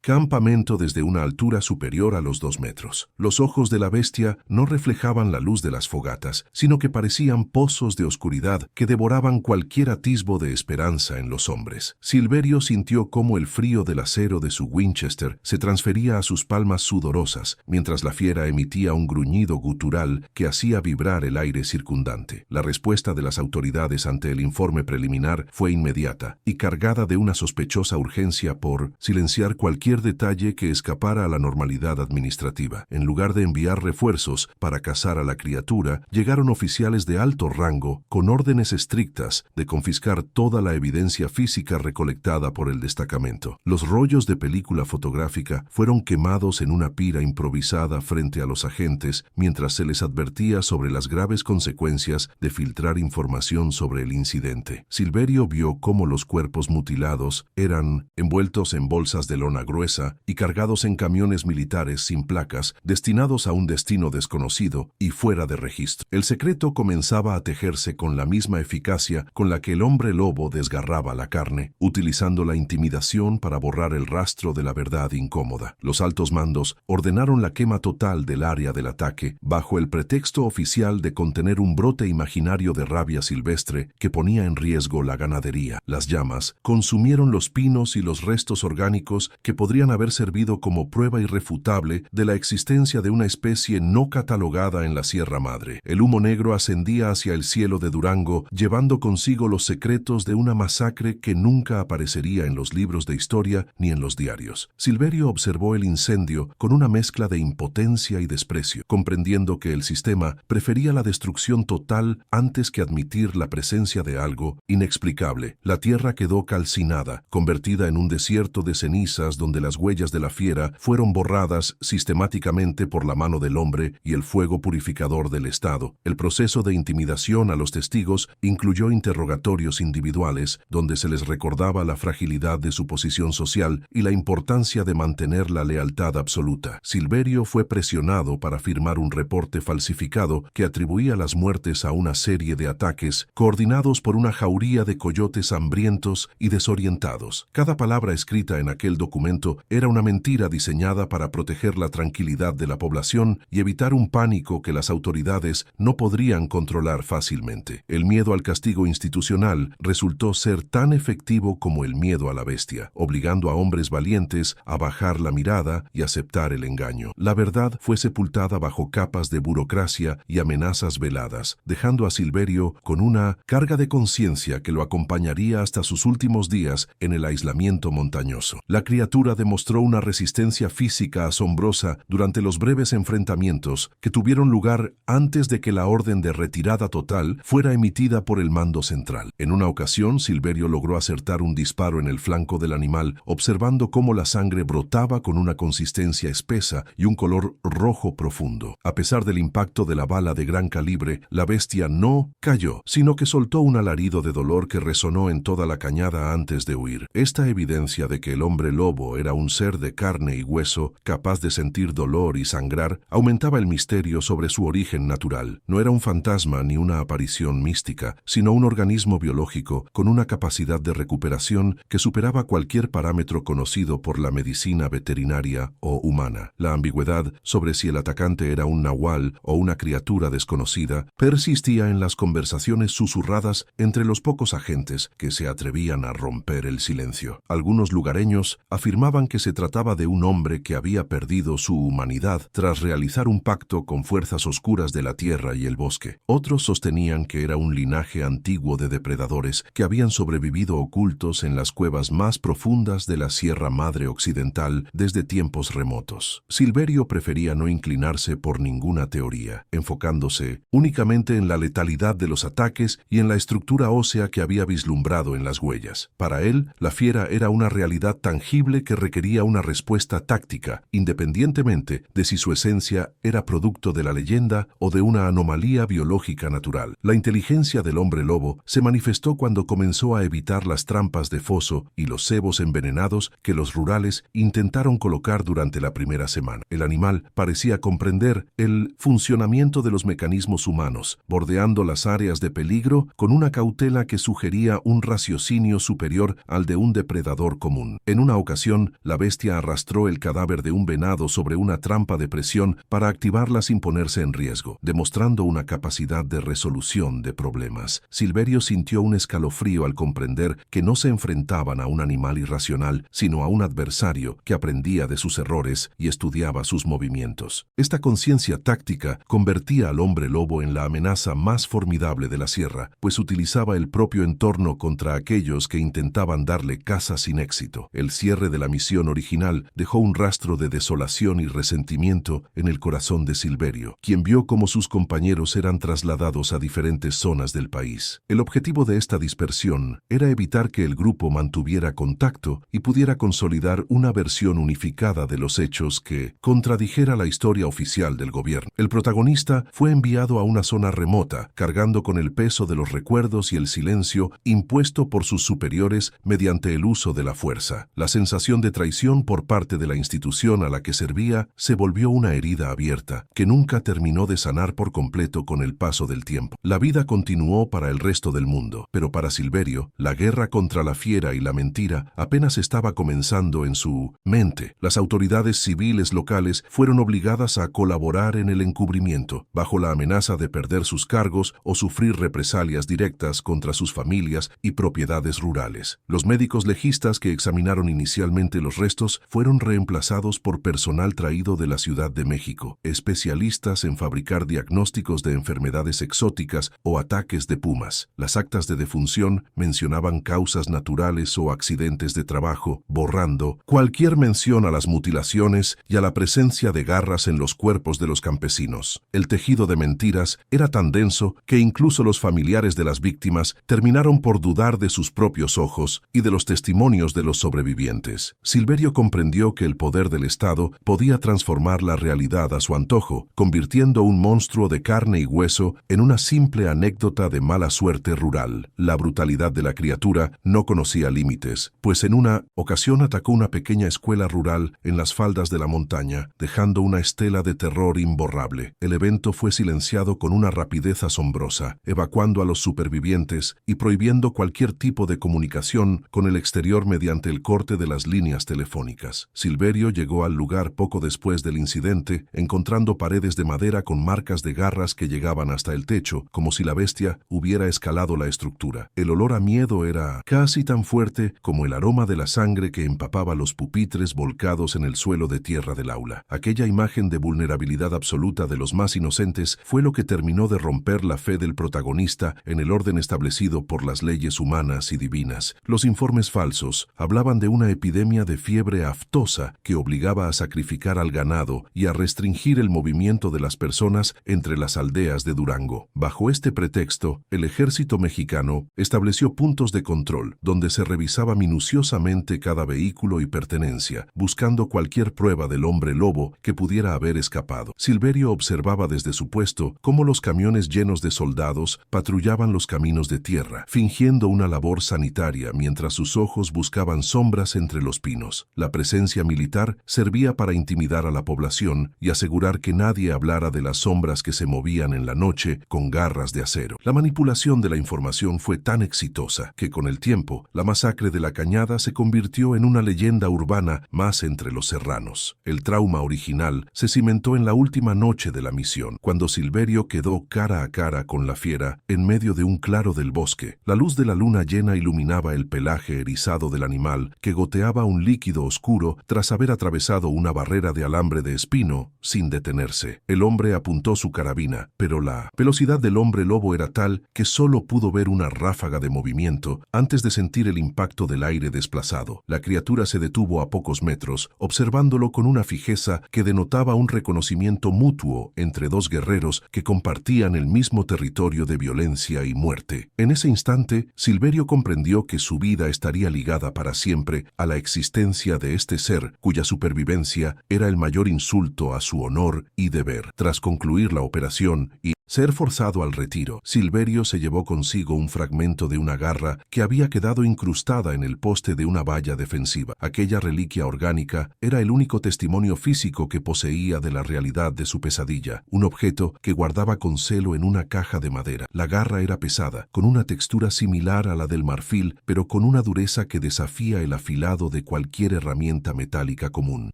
campamento desde una altura superior a los 2 metros. Los ojos de la bestia no reflejaban la luz de las fogatas, sino que parecían pozos de oscuridad que devoraban cualquier atisbo de esperanza en los hombres. Silverio sintió cómo el frío del acero de su Winchester se transfería a sus palmas sudorosas, mientras la fiera emitía un gruñido gutural que hacía vibrar el aire circundante. La respuesta de las autoridades ante el informe preliminar fue inmediata y cargada de una sospechosa urgencia por silenciar cualquier detalle que escapara a la normalidad administrativa. En lugar de enviar refuerzos para cazar a la criatura, llegaron oficiales de alto rango con órdenes estrictas de confiscar toda la evidencia física recolectada por el destacamento. Los rollos de película fotográfica fueron quemados en una pira improvisada frente a los agentes mientras se les advertía sobre las graves consecuencias de filtrar información sobre el incidente. Silverio vio cómo los cuerpos mutilados eran envueltos en bolsas de lona gruesa y cargados en camiones militares sin placas, destinados a un destino desconocido y fuera de registro. El secreto comenzaba a tejerse con la misma eficacia con la que el hombre lobo desgarraba la carne, utilizando la intimidación para borrar el rastro de la verdad incómoda. Los altos mandos ordenaron la quema total del área del ataque, bajo el pretexto oficial de contener un brote imaginario de rabia silvestre que ponía en riesgo la ganadería. Las llamas consumieron los pinos y los restos orgánicos que podrían haber servido como prueba irrefutable de la existencia de una especie no catalogada en la Sierra Madre. El humo negro ascendía hacia el cielo de Durango, llevando consigo los secretos de una masacre que nunca aparecería en los libros de historia ni en los diarios. Silverio observó el incendio con una mezcla de impotencia y desprecio, comprendiendo que el sistema prefería la destrucción total antes que admitir la presencia de algo inexplicable. La tierra quedó calcinada, convertida en un desierto de cenizas donde las huellas de la fiera fueron borradas sistemáticamente por la mano del hombre y el fuego purificador del Estado. El proceso de intimidación a los testigos incluyó interrogatorios individuales donde se les recordaba la fragilidad de su posición social y la importancia de mantener la lealtad absoluta. Silverio fue presionado para firmar un reporte falsificado que atribuía las muertes a una serie de ataques coordinados por una jauría de coyotes hambrientos y desorientados. Cada palabra escrita en aquel documento era una mentira diseñada para proteger la tranquilidad tranquilidad de la población y evitar un pánico que las autoridades no podrían controlar fácilmente. El miedo al castigo institucional resultó ser tan efectivo como el miedo a la bestia, obligando a hombres valientes a bajar la mirada y aceptar el engaño. La verdad fue sepultada bajo capas de burocracia y amenazas veladas, dejando a Silverio con una carga de conciencia que lo acompañaría hasta sus últimos días en el aislamiento montañoso. La criatura demostró una resistencia física asombrosa durante los breves enfrentamientos que tuvieron lugar antes de que la orden de retirada total fuera emitida por el mando central. En una ocasión, Silverio logró acertar un disparo en el flanco del animal, observando cómo la sangre brotaba con una consistencia espesa y un color rojo profundo. A pesar del impacto de la bala de gran calibre, la bestia no cayó, sino que soltó un alarido de dolor que resonó en toda la cañada antes de huir. Esta evidencia de que el hombre lobo era un ser de carne y hueso, capaz de sentir dolor y sangrar, aumentaba el misterio sobre su origen natural. No era un fantasma ni una aparición mística, sino un organismo biológico con una capacidad de recuperación que superaba cualquier parámetro conocido por la medicina veterinaria o humana. La ambigüedad sobre si el atacante era un nahual o una criatura desconocida persistía en las conversaciones susurradas entre los pocos agentes que se atrevían a romper el silencio. Algunos lugareños afirmaban que se trataba de un hombre que había perdido su humanidad tras realizar un pacto con fuerzas oscuras de la tierra y el bosque. Otros sostenían que era un linaje antiguo de depredadores que habían sobrevivido ocultos en las cuevas más profundas de la Sierra Madre Occidental desde tiempos remotos. Silverio prefería no inclinarse por ninguna teoría, enfocándose únicamente en la letalidad de los ataques y en la estructura ósea que había vislumbrado en las huellas. Para él, la fiera era una realidad tangible que requería una respuesta táctica, independientemente de si su esencia era producto de la leyenda o de una anomalía biológica natural. La inteligencia del hombre lobo se manifestó cuando comenzó a evitar las trampas de foso y los cebos envenenados que los rurales intentaron colocar durante la primera semana. El animal parecía comprender el funcionamiento de los mecanismos humanos, bordeando las áreas de peligro con una cautela que sugería un raciocinio superior al de un depredador común. En una ocasión, la bestia arrastró el cadáver de un venado sobre una trampa de presión para activarla sin ponerse en riesgo, demostrando una capacidad de resolución de problemas. Silverio sintió un escalofrío al comprender que no se enfrentaban a un animal irracional, sino a un adversario que aprendía de sus errores y estudiaba sus movimientos. Esta conciencia táctica convertía al hombre lobo en la amenaza más formidable de la sierra, pues utilizaba el propio entorno contra aquellos que intentaban darle caza sin éxito. El cierre de la misión original dejó un rastro de desolación y resentimiento en el corazón de Silverio, quien vio cómo sus compañeros eran trasladados a diferentes zonas del país. El objetivo de esta dispersión era evitar que el grupo mantuviera contacto y pudiera consolidar una versión unificada de los hechos que contradijera la historia oficial del gobierno. El protagonista fue enviado a una zona remota, cargando con el peso de los recuerdos y el silencio impuesto por sus superiores mediante el uso de la fuerza. La sensación de traición por parte de la institución a la que servía se volvió una herida abierta, que nunca terminó de sanar por completo con el paso del tiempo. La vida continuó para el resto del mundo, pero para Silverio, la guerra contra la fiera y la mentira apenas estaba comenzando en su mente. Las autoridades civiles locales fueron obligadas a colaborar en el encubrimiento, bajo la amenaza de perder sus cargos o sufrir represalias directas contra sus familias y propiedades rurales. Los médicos legistas que examinaron inicialmente los restos fueron reemplazados por personal traído de la Ciudad de México, especialistas en fabricar diagnósticos de enfermedades exóticas o ataques de pumas. Las actas de defunción mencionaban causas naturales o accidentes de trabajo, borrando cualquier mención a las mutilaciones y a la presencia de garras en los cuerpos de los campesinos. El tejido de mentiras era tan denso que incluso los familiares de las víctimas terminaron por dudar de sus propios ojos y de los testimonios de los sobrevivientes. Silverio comprendió que el poder del Estado podía transformar la realidad a su antojo, convirtiendo un monstruo de carne y hueso en una simple anécdota de mala suerte rural. La brutalidad de la criatura no conocía límites, pues en una ocasión atacó una pequeña escuela rural en las faldas de la montaña, dejando una estela de terror imborrable. El evento fue silenciado con una rapidez asombrosa, evacuando a los supervivientes y prohibiendo cualquier tipo de comunicación con el exterior mediante el corte de las líneas telefónicas. Silverio llegó al lugar poco poco después del incidente, encontrando paredes de madera con marcas de garras que llegaban hasta el techo, como si la bestia hubiera escalado la estructura. El olor a miedo era casi tan fuerte como el aroma de la sangre que empapaba los pupitres volcados en el suelo de tierra del aula. Aquella imagen de vulnerabilidad absoluta de los más inocentes fue lo que terminó de romper la fe del protagonista en el orden establecido por las leyes humanas y divinas. Los informes falsos hablaban de una epidemia de fiebre aftosa que obligaba a sacrificar al ganado y a restringir el movimiento de las personas entre las aldeas de Durango. Bajo este pretexto, el ejército mexicano estableció puntos de control donde se revisaba minuciosamente cada vehículo y pertenencia, buscando cualquier prueba del hombre lobo que pudiera haber escapado. Silverio observaba desde su puesto cómo los camiones llenos de soldados patrullaban los caminos de tierra, fingiendo una labor sanitaria mientras sus ojos buscaban sombras entre los pinos. La presencia militar servía para intimidar a la población y asegurar que nadie hablara de las sombras que se movían en la noche con garras de acero. La manipulación de la información fue tan exitosa que con el tiempo la masacre de la Cañada se convirtió en una leyenda urbana más entre los serranos. El trauma original se cimentó en la última noche de la misión, cuando Silverio quedó cara a cara con la fiera en medio de un claro del bosque. La luz de la luna llena iluminaba el pelaje erizado del animal, que goteaba un líquido oscuro tras haber atravesado una barrera de alambre de espino sin detenerse. El hombre apuntó su carabina, pero la velocidad del hombre lobo era tal que solo pudo ver una ráfaga de movimiento antes de sentir el impacto del aire desplazado. La criatura se detuvo a pocos metros, observándolo con una fijeza que denotaba un reconocimiento mutuo entre dos guerreros que compartían el mismo territorio de violencia y muerte. En ese instante, Silverio comprendió que su vida estaría ligada para siempre a la existencia de este ser cuya supervivencia era el mayor insulto a su honor y deber. Tras concluir la operación y ser forzado al retiro, Silverio se llevó consigo un fragmento de una garra que había quedado incrustada en el poste de una valla defensiva. Aquella reliquia orgánica era el único testimonio físico que poseía de la realidad de su pesadilla, un objeto que guardaba con celo en una caja de madera. La garra era pesada, con una textura similar a la del marfil, pero con una dureza que desafía el afilado de cualquier herramienta metálica común.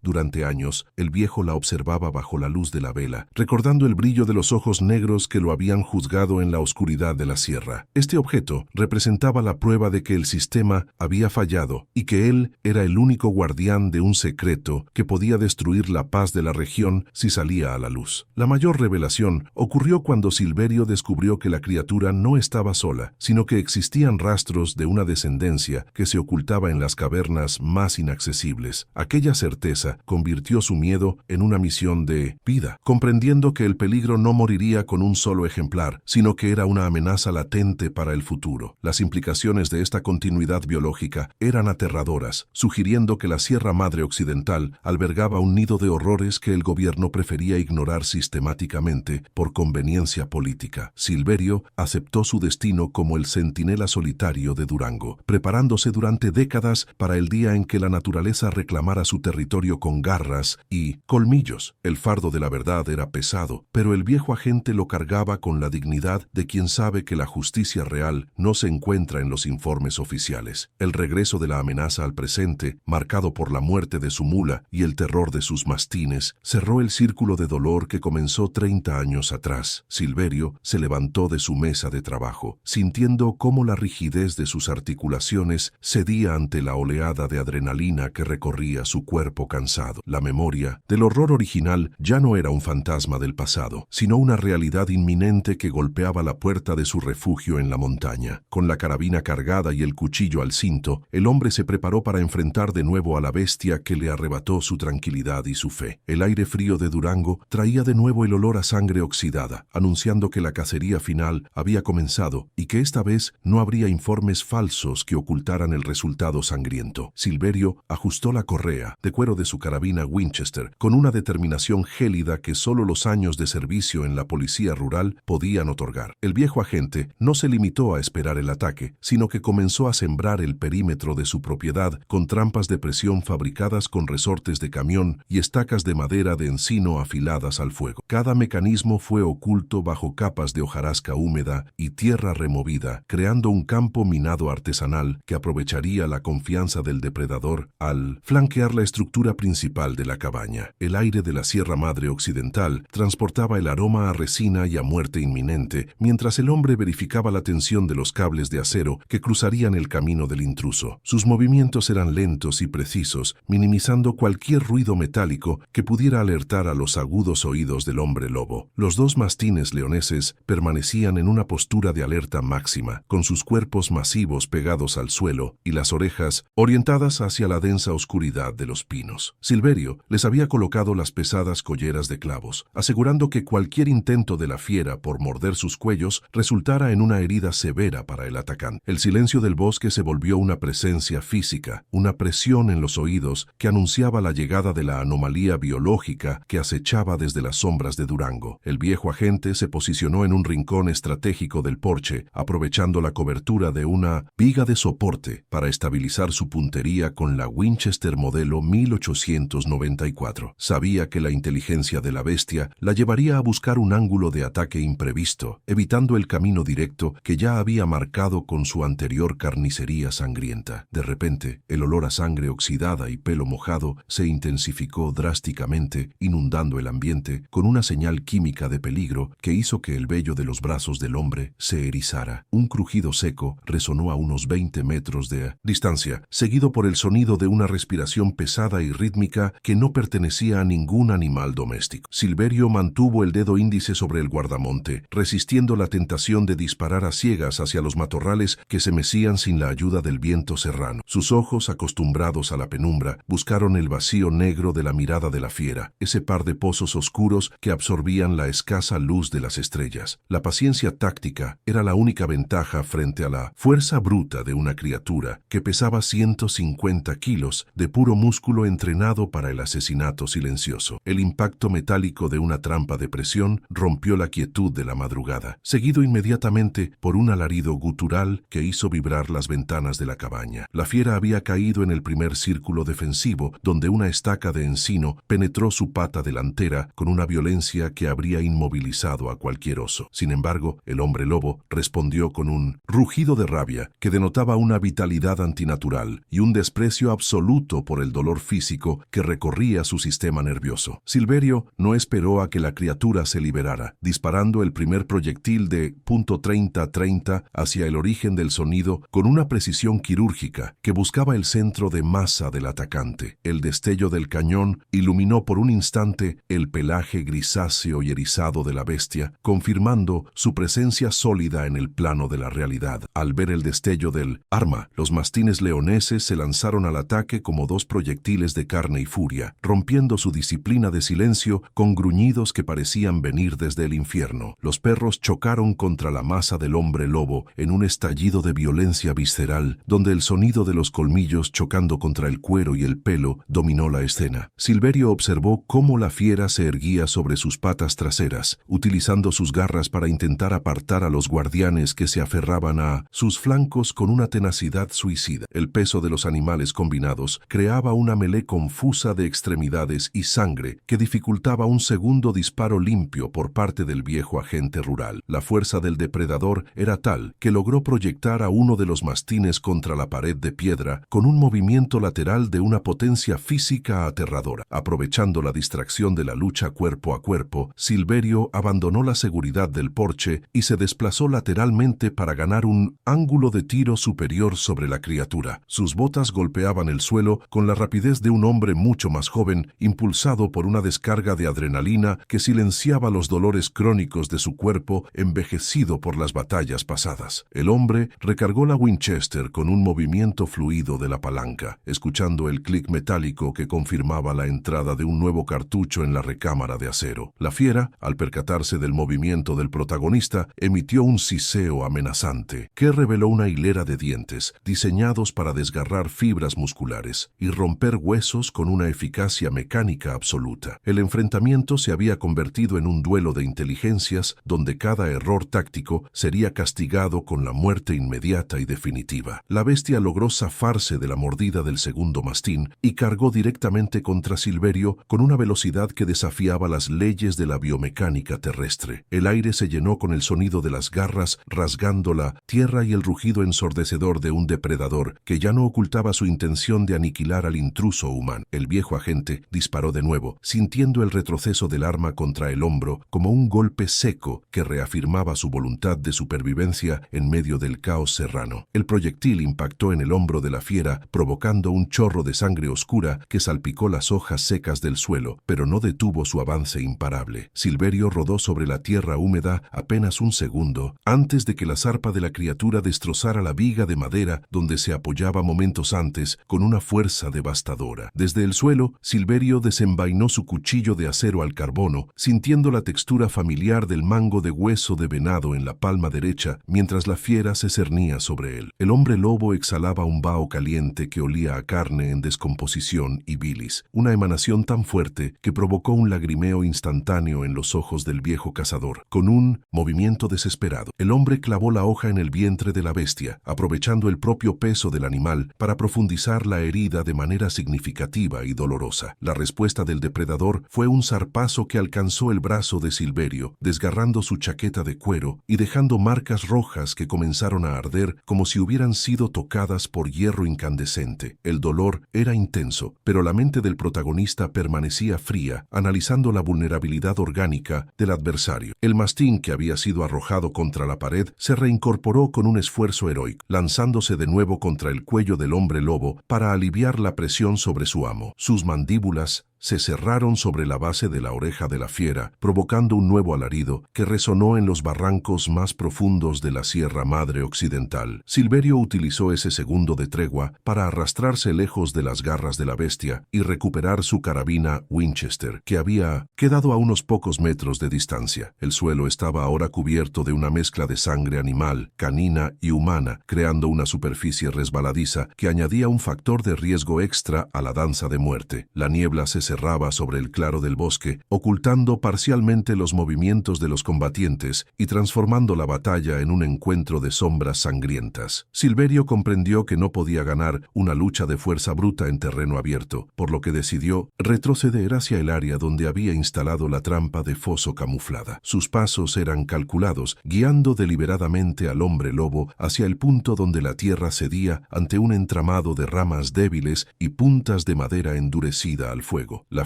Durante años, el viejo la observaba bajo la luz de la vela, recordando el brillo de los ojos negros que lo habían juzgado en la oscuridad de la sierra. Este objeto representaba la prueba de que el sistema había fallado y que él era el único guardián de un secreto que podía destruir la paz de la región si salía a la luz. La mayor revelación ocurrió cuando Silverio descubrió que la criatura no estaba sola, sino que existían rastros de una descendencia que se ocultaba en las cavernas más inaccesibles. Aquella certeza convirtió su miedo en una misión de vida, comprendiendo que el peligro no moriría con un solo ejemplar, sino que era una amenaza latente para el futuro. Las implicaciones de esta continuidad biológica eran aterradoras, sugiriendo que la Sierra Madre Occidental albergaba un nido de horrores que el gobierno prefería ignorar sistemáticamente por conveniencia política. Silverio aceptó su destino como el centinela solitario de Durango, preparándose durante décadas para el día en que la naturaleza reclamara su territorio con garras y colmillos. El fardo de la verdad era pesado, pero el viejo agente lo cargaba con la dignidad de quien sabe que la justicia real no se encuentra en los informes oficiales. El regreso de la amenaza al presente, marcado por la muerte de su mula y el terror de sus mastines, cerró el círculo de dolor que comenzó 30 años atrás. Silverio se levantó de su mesa de trabajo, sintiendo cómo la rigidez de sus articulaciones cedía ante la oleada de adrenalina que recorría su cuerpo cansado. La memoria del horror original ya no era un fantasma del pasado, sino una realidad inminente que golpeaba la puerta de su refugio en la montaña. Con la carabina cargada y el cuchillo al cinto, el hombre se preparó para enfrentar de nuevo a la bestia que le arrebató su tranquilidad y su fe. El aire frío de Durango traía de nuevo el olor a sangre oxidada, anunciando que la cacería final había comenzado y que esta vez no habría informes falsos que ocultaran el resultado sangriento. Silverio ajustó la correa de cuero de su carabina Winchester con una determinación gélida que solo los años de servicio en la policía rural rural podían otorgar. El viejo agente no se limitó a esperar el ataque, sino que comenzó a sembrar el perímetro de su propiedad con trampas de presión fabricadas con resortes de camión y estacas de madera de encino afiladas al fuego. Cada mecanismo fue oculto bajo capas de hojarasca húmeda y tierra removida, creando un campo minado artesanal que aprovecharía la confianza del depredador al flanquear la estructura principal de la cabaña. El aire de la Sierra Madre Occidental transportaba el aroma a resina y a muerte inminente, mientras el hombre verificaba la tensión de los cables de acero que cruzarían el camino del intruso. Sus movimientos eran lentos y precisos, minimizando cualquier ruido metálico que pudiera alertar a los agudos oídos del hombre lobo. Los dos mastines leoneses permanecían en una postura de alerta máxima, con sus cuerpos masivos pegados al suelo y las orejas orientadas hacia la densa oscuridad de los pinos. Silverio les había colocado las pesadas colleras de clavos, asegurando que cualquier intento de la fiera por morder sus cuellos resultara en una herida severa para el atacante. El silencio del bosque se volvió una presencia física, una presión en los oídos que anunciaba la llegada de la anomalía biológica que acechaba desde las sombras de Durango. El viejo agente se posicionó en un rincón estratégico del porche, aprovechando la cobertura de una viga de soporte para estabilizar su puntería con la Winchester modelo 1894. Sabía que la inteligencia de la bestia la llevaría a buscar un ángulo de ataque imprevisto, evitando el camino directo que ya había marcado con su anterior carnicería sangrienta. De repente, el olor a sangre oxidada y pelo mojado se intensificó drásticamente, inundando el ambiente con una señal química de peligro que hizo que el vello de los brazos del hombre se erizara. Un crujido seco resonó a unos 20 metros de distancia, seguido por el sonido de una respiración pesada y rítmica que no pertenecía a ningún animal doméstico. Silverio mantuvo el dedo índice sobre el guardamonte, resistiendo la tentación de disparar a ciegas hacia los matorrales que se mecían sin la ayuda del viento serrano. Sus ojos, acostumbrados a la penumbra, buscaron el vacío negro de la mirada de la fiera, ese par de pozos oscuros que absorbían la escasa luz de las estrellas. La paciencia táctica era la única ventaja frente a la fuerza bruta de una criatura que pesaba 150 kilos de puro músculo entrenado para el asesinato silencioso. El impacto metálico de una trampa de presión rompió la quietud de la madrugada, seguido inmediatamente por un alarido gutural que hizo vibrar las ventanas de la cabaña. La fiera había caído en el primer círculo defensivo, donde una estaca de encino penetró su pata delantera con una violencia que habría inmovilizado a cualquier oso. Sin embargo, el hombre lobo respondió con un rugido de rabia que denotaba una vitalidad antinatural y un desprecio absoluto por el dolor físico que recorría su sistema nervioso. Silverio no esperó a que la criatura se liberara, disparando el primer proyectil de .30-30 hacia el origen del sonido con una precisión quirúrgica que buscaba el centro de masa del atacante. El destello del cañón iluminó por un instante el pelaje grisáceo y erizado de la bestia, confirmando su presencia sólida en el plano de la realidad. Al ver el destello del arma, los mastines leoneses se lanzaron al ataque como dos proyectiles de carne y furia, rompiendo su disciplina de silencio con gruñidos que parecían venir desde el infierno. Los perros chocaron contra la masa del hombre lobo en un estallido de violencia visceral, donde el sonido de los colmillos chocando contra el cuero y el pelo dominó la escena. Silverio observó cómo la fiera se erguía sobre sus patas traseras, utilizando sus garras para intentar apartar a los guardianes que se aferraban a sus flancos con una tenacidad suicida. El peso de los animales combinados creaba una melee confusa de extremidades y sangre que dificultaba un segundo disparo limpio por parte del viejo agente rural. La fuerza del depredador era tal que logró proyectar a uno de los mastines contra la pared de piedra con un movimiento lateral de una potencia física aterradora. Aprovechando la distracción de la lucha cuerpo a cuerpo, Silverio abandonó la seguridad del porche y se desplazó lateralmente para ganar un ángulo de tiro superior sobre la criatura. Sus botas golpeaban el suelo con la rapidez de un hombre mucho más joven, impulsado por una descarga de adrenalina que silenciaba los dolores crónicos de su cuerpo envejecido por las batallas pasadas. El hombre recargó la Winchester con un movimiento fluido de la palanca, escuchando el clic metálico que confirmaba la entrada de un nuevo cartucho en la recámara de acero. La fiera, al percatarse del movimiento del protagonista, emitió un siseo amenazante que reveló una hilera de dientes diseñados para desgarrar fibras musculares y romper huesos con una eficacia mecánica absoluta. El enfrentamiento se había convertido en un duelo de inteligencia inteligencias donde cada error táctico sería castigado con la muerte inmediata y definitiva. La bestia logró zafarse de la mordida del segundo mastín y cargó directamente contra Silverio con una velocidad que desafiaba las leyes de la biomecánica terrestre. El aire se llenó con el sonido de las garras rasgando la tierra y el rugido ensordecedor de un depredador que ya no ocultaba su intención de aniquilar al intruso humano. El viejo agente disparó de nuevo, sintiendo el retroceso del arma contra el hombro como un golpe seco que reafirmaba su voluntad de supervivencia en medio del caos serrano. El proyectil impactó en el hombro de la fiera, provocando un chorro de sangre oscura que salpicó las hojas secas del suelo, pero no detuvo su avance imparable. Silverio rodó sobre la tierra húmeda apenas un segundo, antes de que la zarpa de la criatura destrozara la viga de madera donde se apoyaba momentos antes con una fuerza devastadora. Desde el suelo, Silverio desenvainó su cuchillo de acero al carbono, sintiendo la textura familiar del mango de hueso de venado en la palma derecha, mientras la fiera se cernía sobre él. El hombre lobo exhalaba un vaho caliente que olía a carne en descomposición y bilis, una emanación tan fuerte que provocó un lagrimeo instantáneo en los ojos del viejo cazador. Con un movimiento desesperado, el hombre clavó la hoja en el vientre de la bestia, aprovechando el propio peso del animal para profundizar la herida de manera significativa y dolorosa. La respuesta del depredador fue un zarpazo que alcanzó el brazo de Silverio, desgarrando su chaqueta de cuero y dejando marcas rojas que comenzaron a arder como si hubieran sido tocadas por hierro incandescente. El dolor era intenso, pero la mente del protagonista permanecía fría, analizando la vulnerabilidad orgánica del adversario. El mastín que había sido arrojado contra la pared se reincorporó con un esfuerzo heroico, lanzándose de nuevo contra el cuello del hombre lobo para aliviar la presión sobre su amo. Sus mandíbulas se cerraron sobre la base de la oreja de la fiera, provocando un nuevo alarido que resonó en los barrancos más profundos de la Sierra Madre Occidental. Silverio utilizó ese segundo de tregua para arrastrarse lejos de las garras de la bestia y recuperar su carabina Winchester, que había quedado a unos pocos metros de distancia. El suelo estaba ahora cubierto de una mezcla de sangre animal, canina y humana, creando una superficie resbaladiza que añadía un factor de riesgo extra a la danza de muerte. La niebla se cerraba sobre el claro del bosque, ocultando parcialmente los movimientos de los combatientes y transformando la batalla en un encuentro de sombras sangrientas. Silverio comprendió que no podía ganar una lucha de fuerza bruta en terreno abierto, por lo que decidió retroceder hacia el área donde había instalado la trampa de foso camuflada. Sus pasos eran calculados, guiando deliberadamente al hombre lobo hacia el punto donde la tierra cedía ante un entramado de ramas débiles y puntas de madera endurecida al fuego. La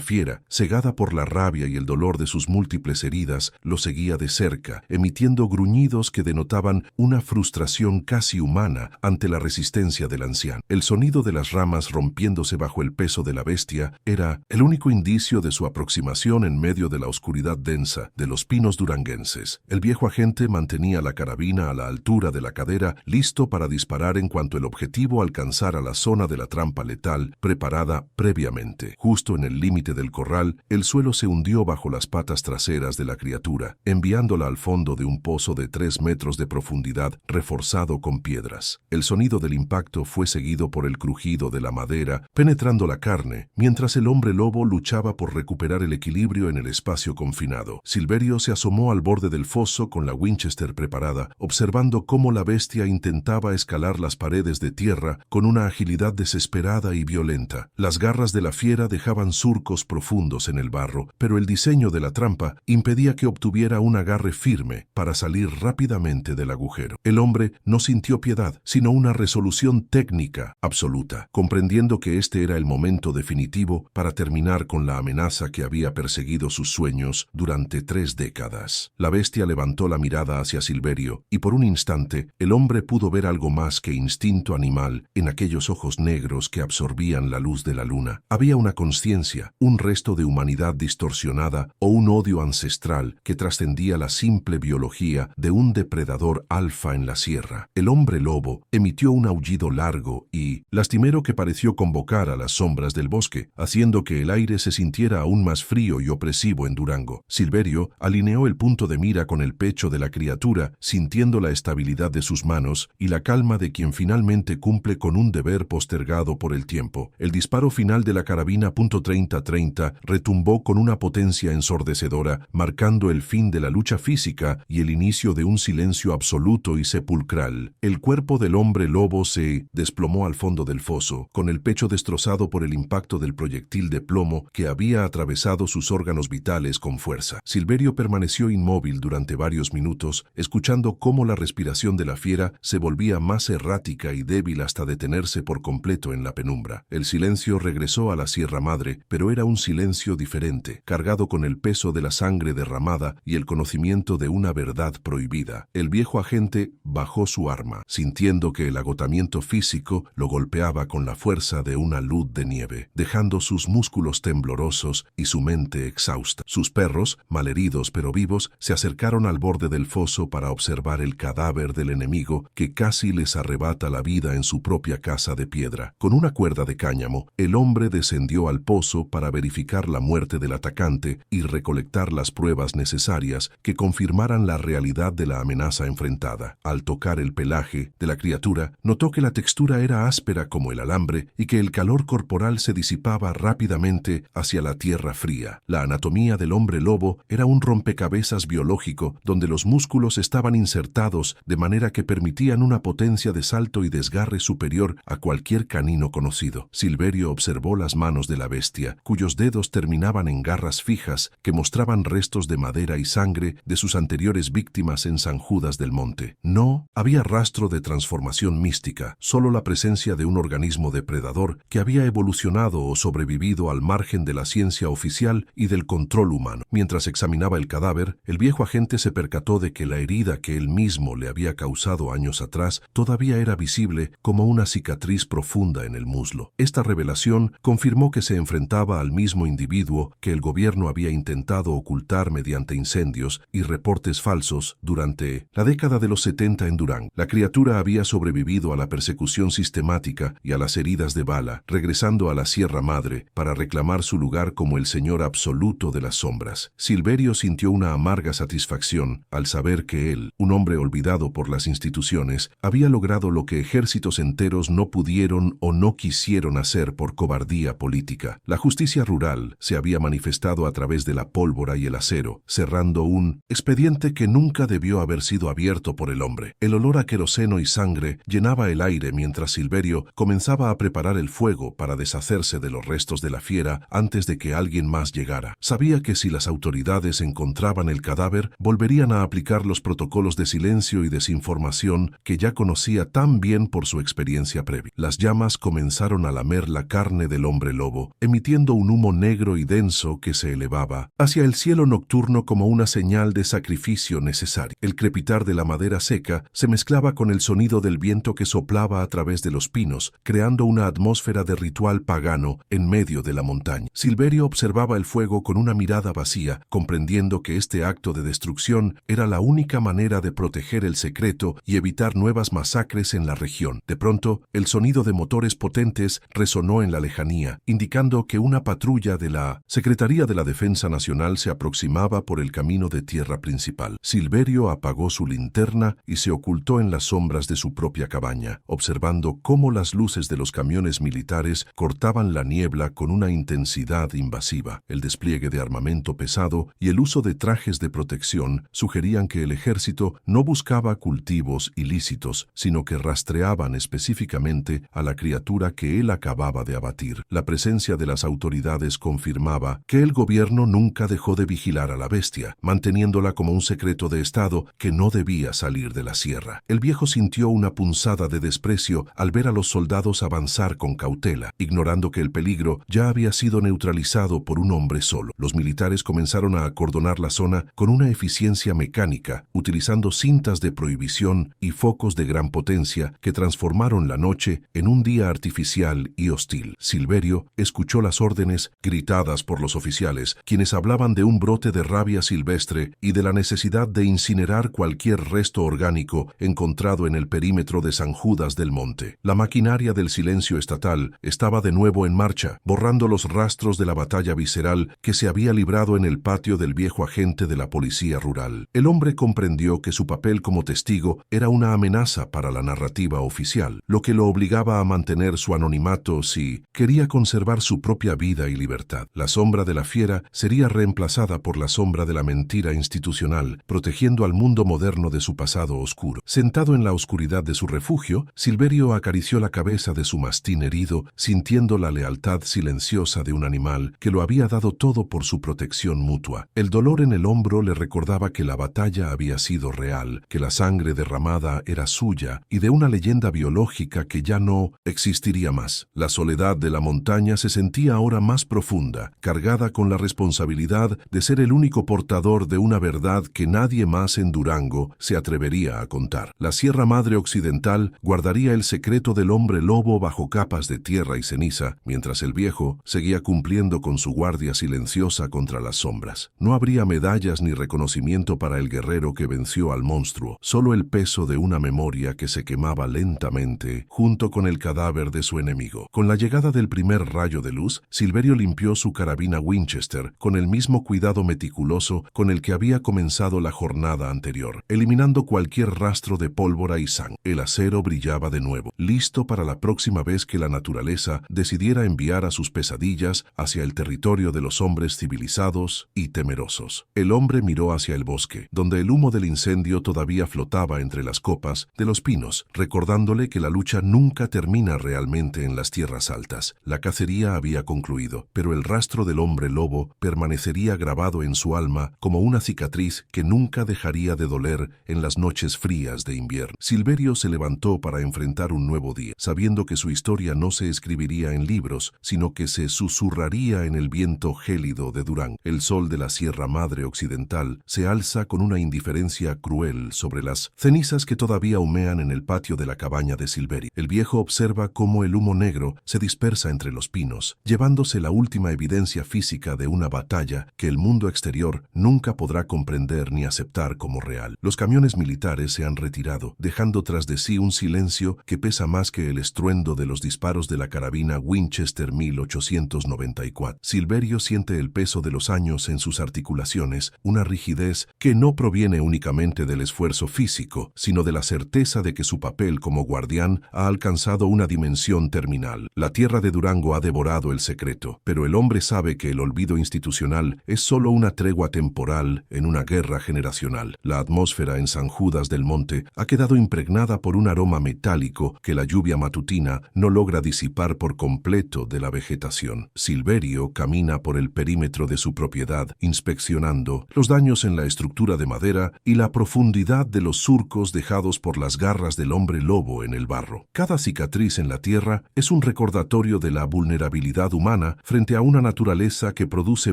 fiera, cegada por la rabia y el dolor de sus múltiples heridas, lo seguía de cerca, emitiendo gruñidos que denotaban una frustración casi humana ante la resistencia del anciano. El sonido de las ramas rompiéndose bajo el peso de la bestia era el único indicio de su aproximación en medio de la oscuridad densa de los pinos duranguenses. El viejo agente mantenía la carabina a la altura de la cadera, listo para disparar en cuanto el objetivo alcanzara la zona de la trampa letal preparada previamente. Justo en el límite del corral, el suelo se hundió bajo las patas traseras de la criatura, enviándola al fondo de un pozo de 3 metros de profundidad reforzado con piedras. El sonido del impacto fue seguido por el crujido de la madera penetrando la carne, mientras el hombre lobo luchaba por recuperar el equilibrio en el espacio confinado. Silverio se asomó al borde del foso con la Winchester preparada, observando cómo la bestia intentaba escalar las paredes de tierra con una agilidad desesperada y violenta. Las garras de la fiera dejaban surcos profundos en el barro, pero el diseño de la trampa impedía que obtuviera un agarre firme para salir rápidamente del agujero. El hombre no sintió piedad, sino una resolución técnica absoluta, comprendiendo que este era el momento definitivo para terminar con la amenaza que había perseguido sus sueños durante 3 décadas. La bestia levantó la mirada hacia Silverio, y por un instante el hombre pudo ver algo más que instinto animal en aquellos ojos negros que absorbían la luz de la luna. Había una conciencia, un resto de humanidad distorsionada o un odio ancestral que trascendía la simple biología de un depredador alfa en la sierra. El hombre lobo emitió un aullido largo y lastimero que pareció convocar a las sombras del bosque, haciendo que el aire se sintiera aún más frío y opresivo en Durango. Silverio alineó el punto de mira con el pecho de la criatura, sintiendo la estabilidad de sus manos y la calma de quien finalmente cumple con un deber postergado por el tiempo. El disparo final de la carabina .30 30:30 retumbó con una potencia ensordecedora, marcando el fin de la lucha física y el inicio de un silencio absoluto y sepulcral. El cuerpo del hombre lobo se desplomó al fondo del foso, con el pecho destrozado por el impacto del proyectil de plomo que había atravesado sus órganos vitales con fuerza. Silverio permaneció inmóvil durante varios minutos, escuchando cómo la respiración de la fiera se volvía más errática y débil hasta detenerse por completo en la penumbra. El silencio regresó a la Sierra Madre, pero era un silencio diferente, cargado con el peso de la sangre derramada y el conocimiento de una verdad prohibida. El viejo agente bajó su arma, sintiendo que el agotamiento físico lo golpeaba con la fuerza de una luz de nieve, dejando sus músculos temblorosos y su mente exhausta. Sus perros, malheridos pero vivos, se acercaron al borde del foso para observar el cadáver del enemigo que casi les arrebata la vida en su propia casa de piedra. Con una cuerda de cáñamo, el hombre descendió al pozo para verificar la muerte del atacante y recolectar las pruebas necesarias que confirmaran la realidad de la amenaza enfrentada. Al tocar el pelaje de la criatura, notó que la textura era áspera como el alambre y que el calor corporal se disipaba rápidamente hacia la tierra fría. La anatomía del hombre lobo era un rompecabezas biológico donde los músculos estaban insertados de manera que permitían una potencia de salto y desgarre superior a cualquier canino conocido. Silverio observó las manos de la bestia, cuyos dedos terminaban en garras fijas que mostraban restos de madera y sangre de sus anteriores víctimas en San Judas del Monte. No había rastro de transformación mística, solo la presencia de un organismo depredador que había evolucionado o sobrevivido al margen de la ciencia oficial y del control humano. Mientras examinaba el cadáver, el viejo agente se percató de que la herida que él mismo le había causado años atrás todavía era visible como una cicatriz profunda en el muslo. Esta revelación confirmó que se enfrentaba al mismo individuo que el gobierno había intentado ocultar mediante incendios y reportes falsos durante la década de los 70 en Durango. La criatura había sobrevivido a la persecución sistemática y a las heridas de bala, regresando a la Sierra Madre para reclamar su lugar como el señor absoluto de las sombras. Silverio sintió una amarga satisfacción al saber que él, un hombre olvidado por las instituciones, había logrado lo que ejércitos enteros no pudieron o no quisieron hacer por cobardía política. La justicia rural se había manifestado a través de la pólvora y el acero, cerrando un expediente que nunca debió haber sido abierto por el hombre. El olor a queroseno y sangre llenaba el aire mientras Silverio comenzaba a preparar el fuego para deshacerse de los restos de la fiera antes de que alguien más llegara. Sabía que si las autoridades encontraban el cadáver, volverían a aplicar los protocolos de silencio y desinformación que ya conocía tan bien por su experiencia previa. Las llamas comenzaron a lamer la carne del hombre lobo, emitiendo un humo negro y denso que se elevaba hacia el cielo nocturno como una señal de sacrificio necesario. El crepitar de la madera seca se mezclaba con el sonido del viento que soplaba a través de los pinos, creando una atmósfera de ritual pagano en medio de la montaña. Silverio observaba el fuego con una mirada vacía, comprendiendo que este acto de destrucción era la única manera de proteger el secreto y evitar nuevas masacres en la región. De pronto, el sonido de motores potentes resonó en la lejanía, indicando que una patrulla de la Secretaría de la Defensa Nacional se aproximaba por el camino de tierra principal. Silverio apagó su linterna y se ocultó en las sombras de su propia cabaña, observando cómo las luces de los camiones militares cortaban la niebla con una intensidad invasiva. El despliegue de armamento pesado y el uso de trajes de protección sugerían que el ejército no buscaba cultivos ilícitos, sino que rastreaban específicamente a la criatura que él acababa de abatir. La presencia de las autoridades confirmaba que el gobierno nunca dejó de vigilar a la bestia, manteniéndola como un secreto de Estado que no debía salir de la sierra. El viejo sintió una punzada de desprecio al ver a los soldados avanzar con cautela, ignorando que el peligro ya había sido neutralizado por un hombre solo. Los militares comenzaron a acordonar la zona con una eficiencia mecánica, utilizando cintas de prohibición y focos de gran potencia que transformaron la noche en un día artificial y hostil. Silverio escuchó las órdenes gritadas por los oficiales, quienes hablaban de un brote de rabia silvestre y de la necesidad de incinerar cualquier resto orgánico encontrado en el perímetro de San Judas del Monte. La maquinaria del silencio estatal estaba de nuevo en marcha, borrando los rastros de la batalla visceral que se había librado en el patio del viejo agente de la policía rural. El hombre comprendió que su papel como testigo era una amenaza para la narrativa oficial, lo que lo obligaba a mantener su anonimato si quería conservar su propia vida y libertad. La sombra de la fiera sería reemplazada por la sombra de la mentira institucional, protegiendo al mundo moderno de su pasado oscuro. Sentado en la oscuridad de su refugio, Silverio acarició la cabeza de su mastín herido, sintiendo la lealtad silenciosa de un animal que lo había dado todo por su protección mutua. El dolor en el hombro le recordaba que la batalla había sido real, que la sangre derramada era suya y de una leyenda biológica que ya no existiría más. La soledad de la montaña se sentía ahora más profunda, cargada con la responsabilidad de ser el único portador de una verdad que nadie más en Durango se atrevería a contar. La Sierra Madre Occidental guardaría el secreto del hombre lobo bajo capas de tierra y ceniza, mientras el viejo seguía cumpliendo con su guardia silenciosa contra las sombras. No habría medallas ni reconocimiento para el guerrero que venció al monstruo, solo el peso de una memoria que se quemaba lentamente junto con el cadáver de su enemigo. Con la llegada del primer rayo de luz, Silverio limpió su carabina Winchester con el mismo cuidado meticuloso con el que había comenzado la jornada anterior, eliminando cualquier rastro de pólvora y sangre. El acero brillaba de nuevo, listo para la próxima vez que la naturaleza decidiera enviar a sus pesadillas hacia el territorio de los hombres civilizados y temerosos. El hombre miró hacia el bosque, donde el humo del incendio todavía flotaba entre las copas de los pinos, recordándole que la lucha nunca termina realmente en las tierras altas. La cacería había concluido, pero el rastro del hombre lobo permanecería grabado en su alma como una cicatriz que nunca dejaría de doler en las noches frías de invierno. Silverio se levantó para enfrentar un nuevo día, sabiendo que su historia no se escribiría en libros, sino que se susurraría en el viento gélido de Durango. El sol de la Sierra Madre Occidental se alza con una indiferencia cruel sobre las cenizas que todavía humean en el patio de la cabaña de Silverio. El viejo observa cómo el humo negro se dispersa entre los pinos, llevándose la última evidencia física de una batalla que el mundo exterior nunca podrá comprender ni aceptar como real. Los camiones militares se han retirado, dejando tras de sí un silencio que pesa más que el estruendo de los disparos de la carabina Winchester 1894. Silverio siente el peso de los años en sus articulaciones, una rigidez que no proviene únicamente del esfuerzo físico, sino de la certeza de que su papel como guardián ha alcanzado una dimensión terminal. La tierra de Durango ha devorado el secreto, pero el hombre sabe que el olvido institucional es solo una tregua temporal en una guerra generacional. La atmósfera en San Judas del Monte ha quedado impregnada por un aroma metálico que la lluvia matutina no logra disipar por completo de la vegetación. Silverio camina por el perímetro de su propiedad, inspeccionando los daños en la estructura de madera y la profundidad de los surcos dejados por las garras del hombre lobo en el barro. Cada cicatriz en la tierra es un recordatorio de la vulnerabilidad humana frente a una naturaleza que produce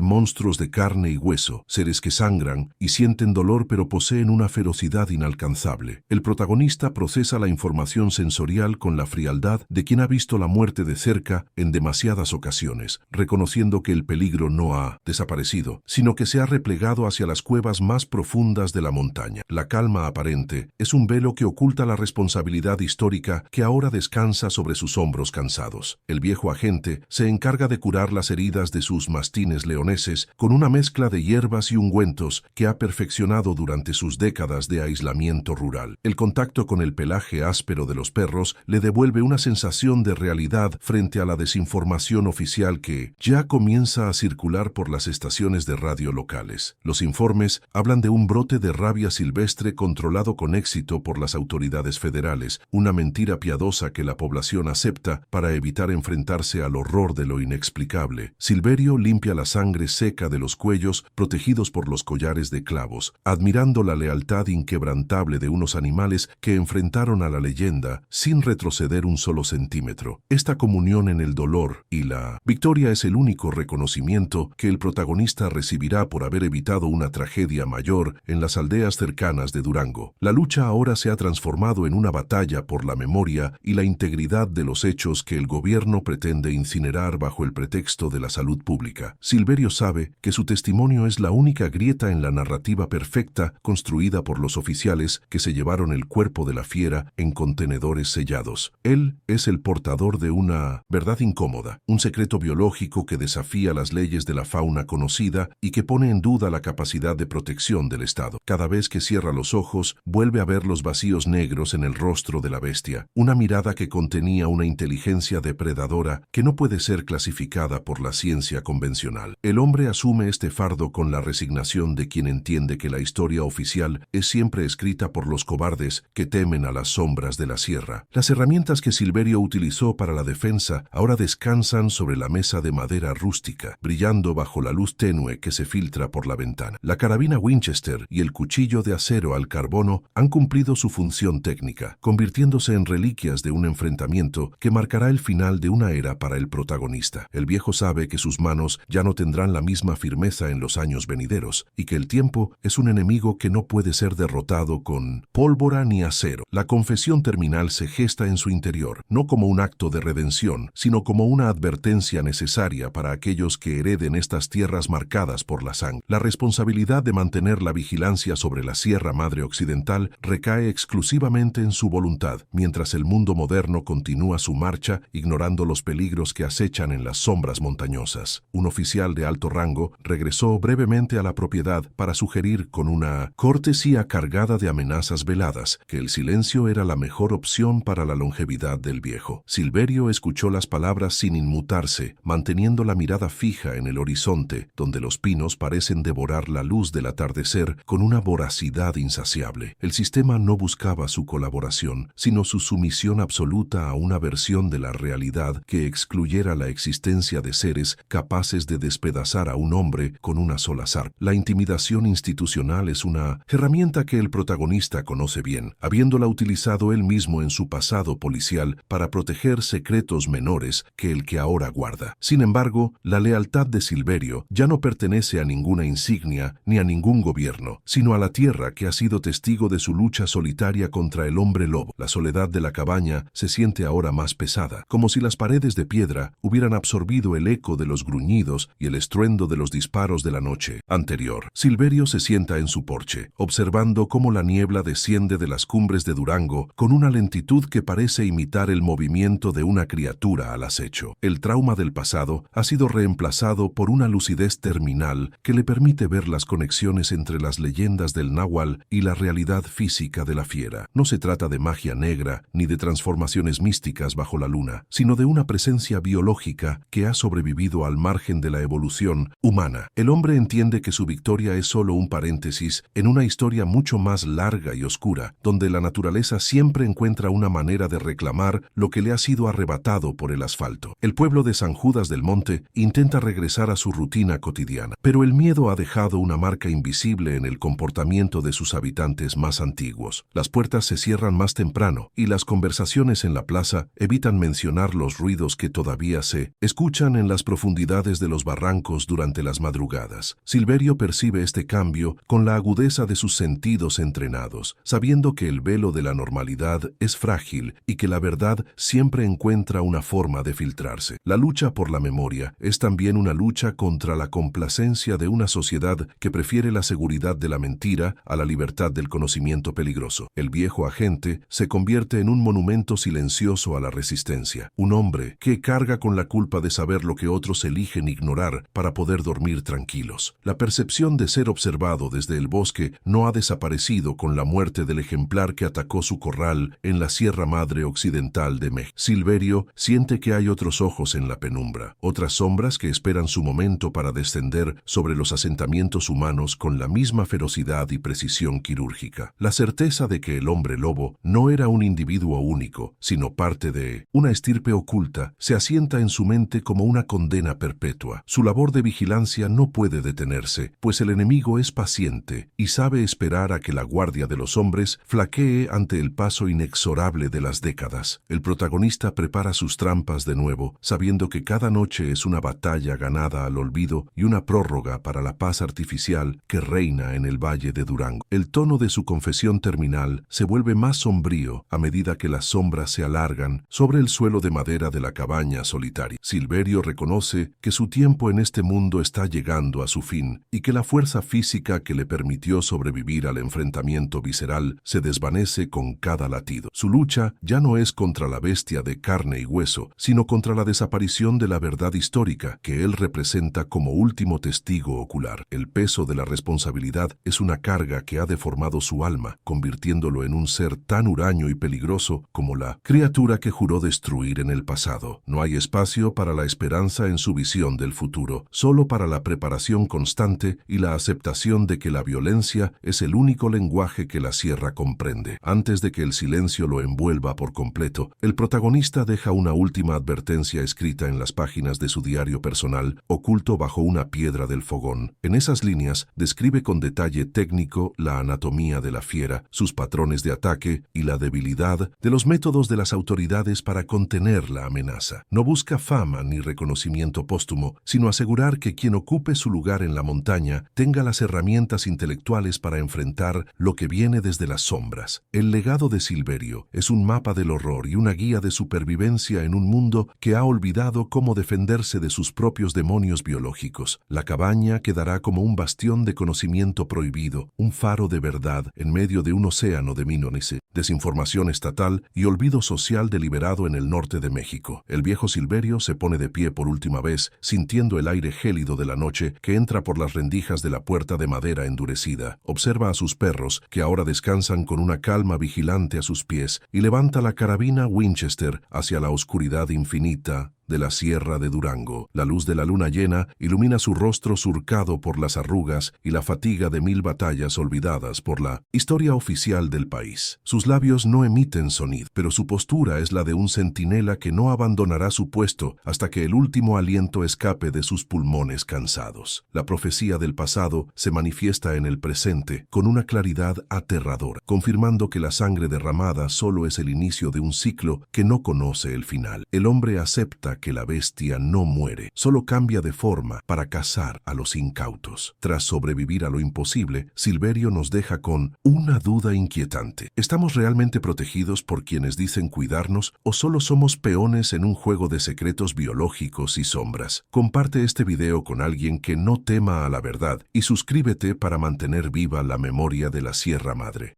monstruos de carne y hueso, seres que sangran y sienten dolor pero poseen una ferocidad inalcanzable. El protagonista procesa la información sensorial con la frialdad de quien ha visto la muerte de cerca en demasiadas ocasiones, reconociendo que el peligro no ha desaparecido, sino que se ha replegado hacia las cuevas más profundas de la montaña. La calma aparente es un velo que oculta la responsabilidad histórica que ahora descansa sobre sus hombros cansados. El viejo agente se encarga de curar las heridas de sus mastines leoneses con una mezcla de hierbas y ungüentos que ha perfeccionado durante sus décadas de aislamiento rural. El contacto con el pelaje áspero de los perros le devuelve una sensación de realidad frente a la desinformación oficial que ya comienza a circular por las estaciones de radio locales. Los informes hablan de un brote de rabia silvestre controlado con éxito por las autoridades federales, una mentira piadosa que la población acepta para evitar enfrentarse al horror de lo inexplicable. Silverio limpia la sangre seca de los cuellos protegidos por los collares de clavos, admirando la lealtad inquebrantable de unos animales que enfrentaron a la leyenda sin retroceder un solo centímetro. Esta comunión en el dolor y la victoria es el único reconocimiento que el protagonista recibirá por haber evitado una tragedia mayor en las aldeas cercanas de Durango. La lucha ahora se ha transformado en una batalla por la memoria y la integridad de los hechos que el gobierno pretende incinerar bajo el pretexto de la salud pública. Silverio sabe que su testimonio es la única grieta en la narrativa perfecta construida por los oficiales que se llevaron el cuerpo de la fiera en contenedores sellados. Él es el portador de una verdad incómoda, un secreto biológico que desafía las leyes de la fauna conocida y que pone en duda la capacidad de protección del Estado. Cada vez que cierra los ojos, vuelve a ver los vacíos negros en el rostro de la bestia, una mirada que contenía una inteligencia depredadora que no puede ser clasificada justificada por la ciencia convencional. El hombre asume este fardo con la resignación de quien entiende que la historia oficial es siempre escrita por los cobardes que temen a las sombras de la sierra. Las herramientas que Silverio utilizó para la defensa ahora descansan sobre la mesa de madera rústica, brillando bajo la luz tenue que se filtra por la ventana. La carabina Winchester y el cuchillo de acero al carbono han cumplido su función técnica, convirtiéndose en reliquias de un enfrentamiento que marcará el final de una era para el protagonista. El viejo sabe que sus manos ya no tendrán la misma firmeza en los años venideros, y que el tiempo es un enemigo que no puede ser derrotado con pólvora ni acero. La confesión terminal se gesta en su interior, no como un acto de redención, sino como una advertencia necesaria para aquellos que hereden estas tierras marcadas por la sangre. La responsabilidad de mantener la vigilancia sobre la Sierra Madre Occidental recae exclusivamente en su voluntad, mientras el mundo moderno continúa su marcha ignorando los peligros que acechan en las sombras montañosas. Un oficial de alto rango regresó brevemente a la propiedad para sugerir con una cortesía cargada de amenazas veladas que el silencio era la mejor opción para la longevidad del viejo. Silverio escuchó las palabras sin inmutarse, manteniendo la mirada fija en el horizonte, donde los pinos parecen devorar la luz del atardecer con una voracidad insaciable. El sistema no buscaba su colaboración, sino su sumisión absoluta a una versión de la realidad que excluyera la existencia de seres capaces de despedazar a un hombre con una sola zarpa. La intimidación institucional es una herramienta que el protagonista conoce bien, habiéndola utilizado él mismo en su pasado policial para proteger secretos menores que el que ahora guarda. Sin embargo, la lealtad de Silverio ya no pertenece a ninguna insignia ni a ningún gobierno, sino a la tierra que ha sido testigo de su lucha solitaria contra el hombre lobo. La soledad de la cabaña se siente ahora más pesada, como si las paredes de piedra hubieran absorbido el eco de los gruñidos y el estruendo de los disparos de la noche anterior. Silverio se sienta en su porche, observando cómo la niebla desciende de las cumbres de Durango con una lentitud que parece imitar el movimiento de una criatura al acecho. El trauma del pasado ha sido reemplazado por una lucidez terminal que le permite ver las conexiones entre las leyendas del náhuatl y la realidad física de la fiera. No se trata de magia negra ni de transformaciones místicas bajo la luna, sino de una presencia biológica que ha sobrevivido al margen de la evolución humana. El hombre entiende que su victoria es solo un paréntesis en una historia mucho más larga y oscura, donde la naturaleza siempre encuentra una manera de reclamar lo que le ha sido arrebatado por el asfalto. El pueblo de San Judas del Monte intenta regresar a su rutina cotidiana, pero el miedo ha dejado una marca invisible en el comportamiento de sus habitantes más antiguos. Las puertas se cierran más temprano y las conversaciones en la plaza evitan mencionar los ruidos que todavía se escuchan en las profundidades de los barrancos durante las madrugadas. Silverio percibe este cambio con la agudeza de sus sentidos entrenados, sabiendo que el velo de la normalidad es frágil y que la verdad siempre encuentra una forma de filtrarse. La lucha por la memoria es también una lucha contra la complacencia de una sociedad que prefiere la seguridad de la mentira a la libertad del conocimiento peligroso. El viejo agente se convierte en un monumento silencioso a la resistencia, un hombre que carga con la culpa de saber lo que otros eligen ignorar para poder dormir tranquilos. La percepción de ser observado desde el bosque no ha desaparecido con la muerte del ejemplar que atacó su corral en la Sierra Madre Occidental de México. Silverio siente que hay otros ojos en la penumbra, otras sombras que esperan su momento para descender sobre los asentamientos humanos con la misma ferocidad y precisión quirúrgica. La certeza de que el hombre lobo no era un individuo único, sino parte de una estirpe oculta, se asienta en su mente como una condena perpetua. Su labor de vigilancia no puede detenerse, pues el enemigo es paciente y sabe esperar a que la guardia de los hombres flaquee ante el paso inexorable de las décadas. El protagonista prepara sus trampas de nuevo, sabiendo que cada noche es una batalla ganada al olvido y una prórroga para la paz artificial que reina en el valle de Durango. El tono de su confesión terminal se vuelve más sombrío a medida que las sombras se alargan sobre el suelo de madera de la cabaña solitaria. Silverio reconoce que su tiempo en este mundo está llegando a su fin y que la fuerza física que le permitió sobrevivir al enfrentamiento visceral se desvanece con cada latido. Su lucha ya no es contra la bestia de carne y hueso, sino contra la desaparición de la verdad histórica que él representa como último testigo ocular. El peso de la responsabilidad es una carga que ha deformado su alma, convirtiéndolo en un ser tan huraño y peligroso como la criatura que juró destruir en el pasado. No hay espacio para la esperanza en su visión del futuro, solo para la preparación constante y la aceptación de que la violencia es el único lenguaje que la sierra comprende. Antes de que el silencio lo envuelva por completo, el protagonista deja una última advertencia escrita en las páginas de su diario personal, oculto bajo una piedra del fogón. En esas líneas describe con detalle técnico la anatomía de la fiera, sus patrones de ataque y la debilidad de los métodos de las autoridades para contener la amenaza. No busca fama ni reconocimiento póstumo, sino asegurar que quien ocupe su lugar en la montaña tenga las herramientas intelectuales para enfrentar lo que viene desde las sombras. El legado de Silverio es un mapa del horror y una guía de supervivencia en un mundo que ha olvidado cómo defenderse de sus propios demonios biológicos. La cabaña quedará como un bastión de conocimiento prohibido, un faro de verdad en medio de un océano de minones, desinformación estatal y olvido social deliberado en el norte de México. El viejo Silverio se pone de pie por última vez, sintiendo el aire gélido de la noche que entra por las rendijas de la puerta de madera endurecida. Observa a sus perros, que ahora descansan con una calma vigilante a sus pies, y levanta la carabina Winchester hacia la oscuridad infinita de la sierra de Durango. La luz de la luna llena ilumina su rostro surcado por las arrugas y la fatiga de 1000 batallas olvidadas por la historia oficial del país. Sus labios no emiten sonido, pero su postura es la de un centinela que no abandonará su puesto hasta que el último aliento escape de sus pulmones cansados. La profecía del pasado se manifiesta en el presente con una claridad aterradora, confirmando que la sangre derramada solo es el inicio de un ciclo que no conoce el final. El hombre acepta que la bestia no muere, solo cambia de forma para cazar a los incautos. Tras sobrevivir a lo imposible, Silverio nos deja con una duda inquietante. ¿Estamos realmente protegidos por quienes dicen cuidarnos o solo somos peones en un juego de secretos biológicos y sombras? Comparte este video con alguien que no tema a la verdad y suscríbete para mantener viva la memoria de la Sierra Madre.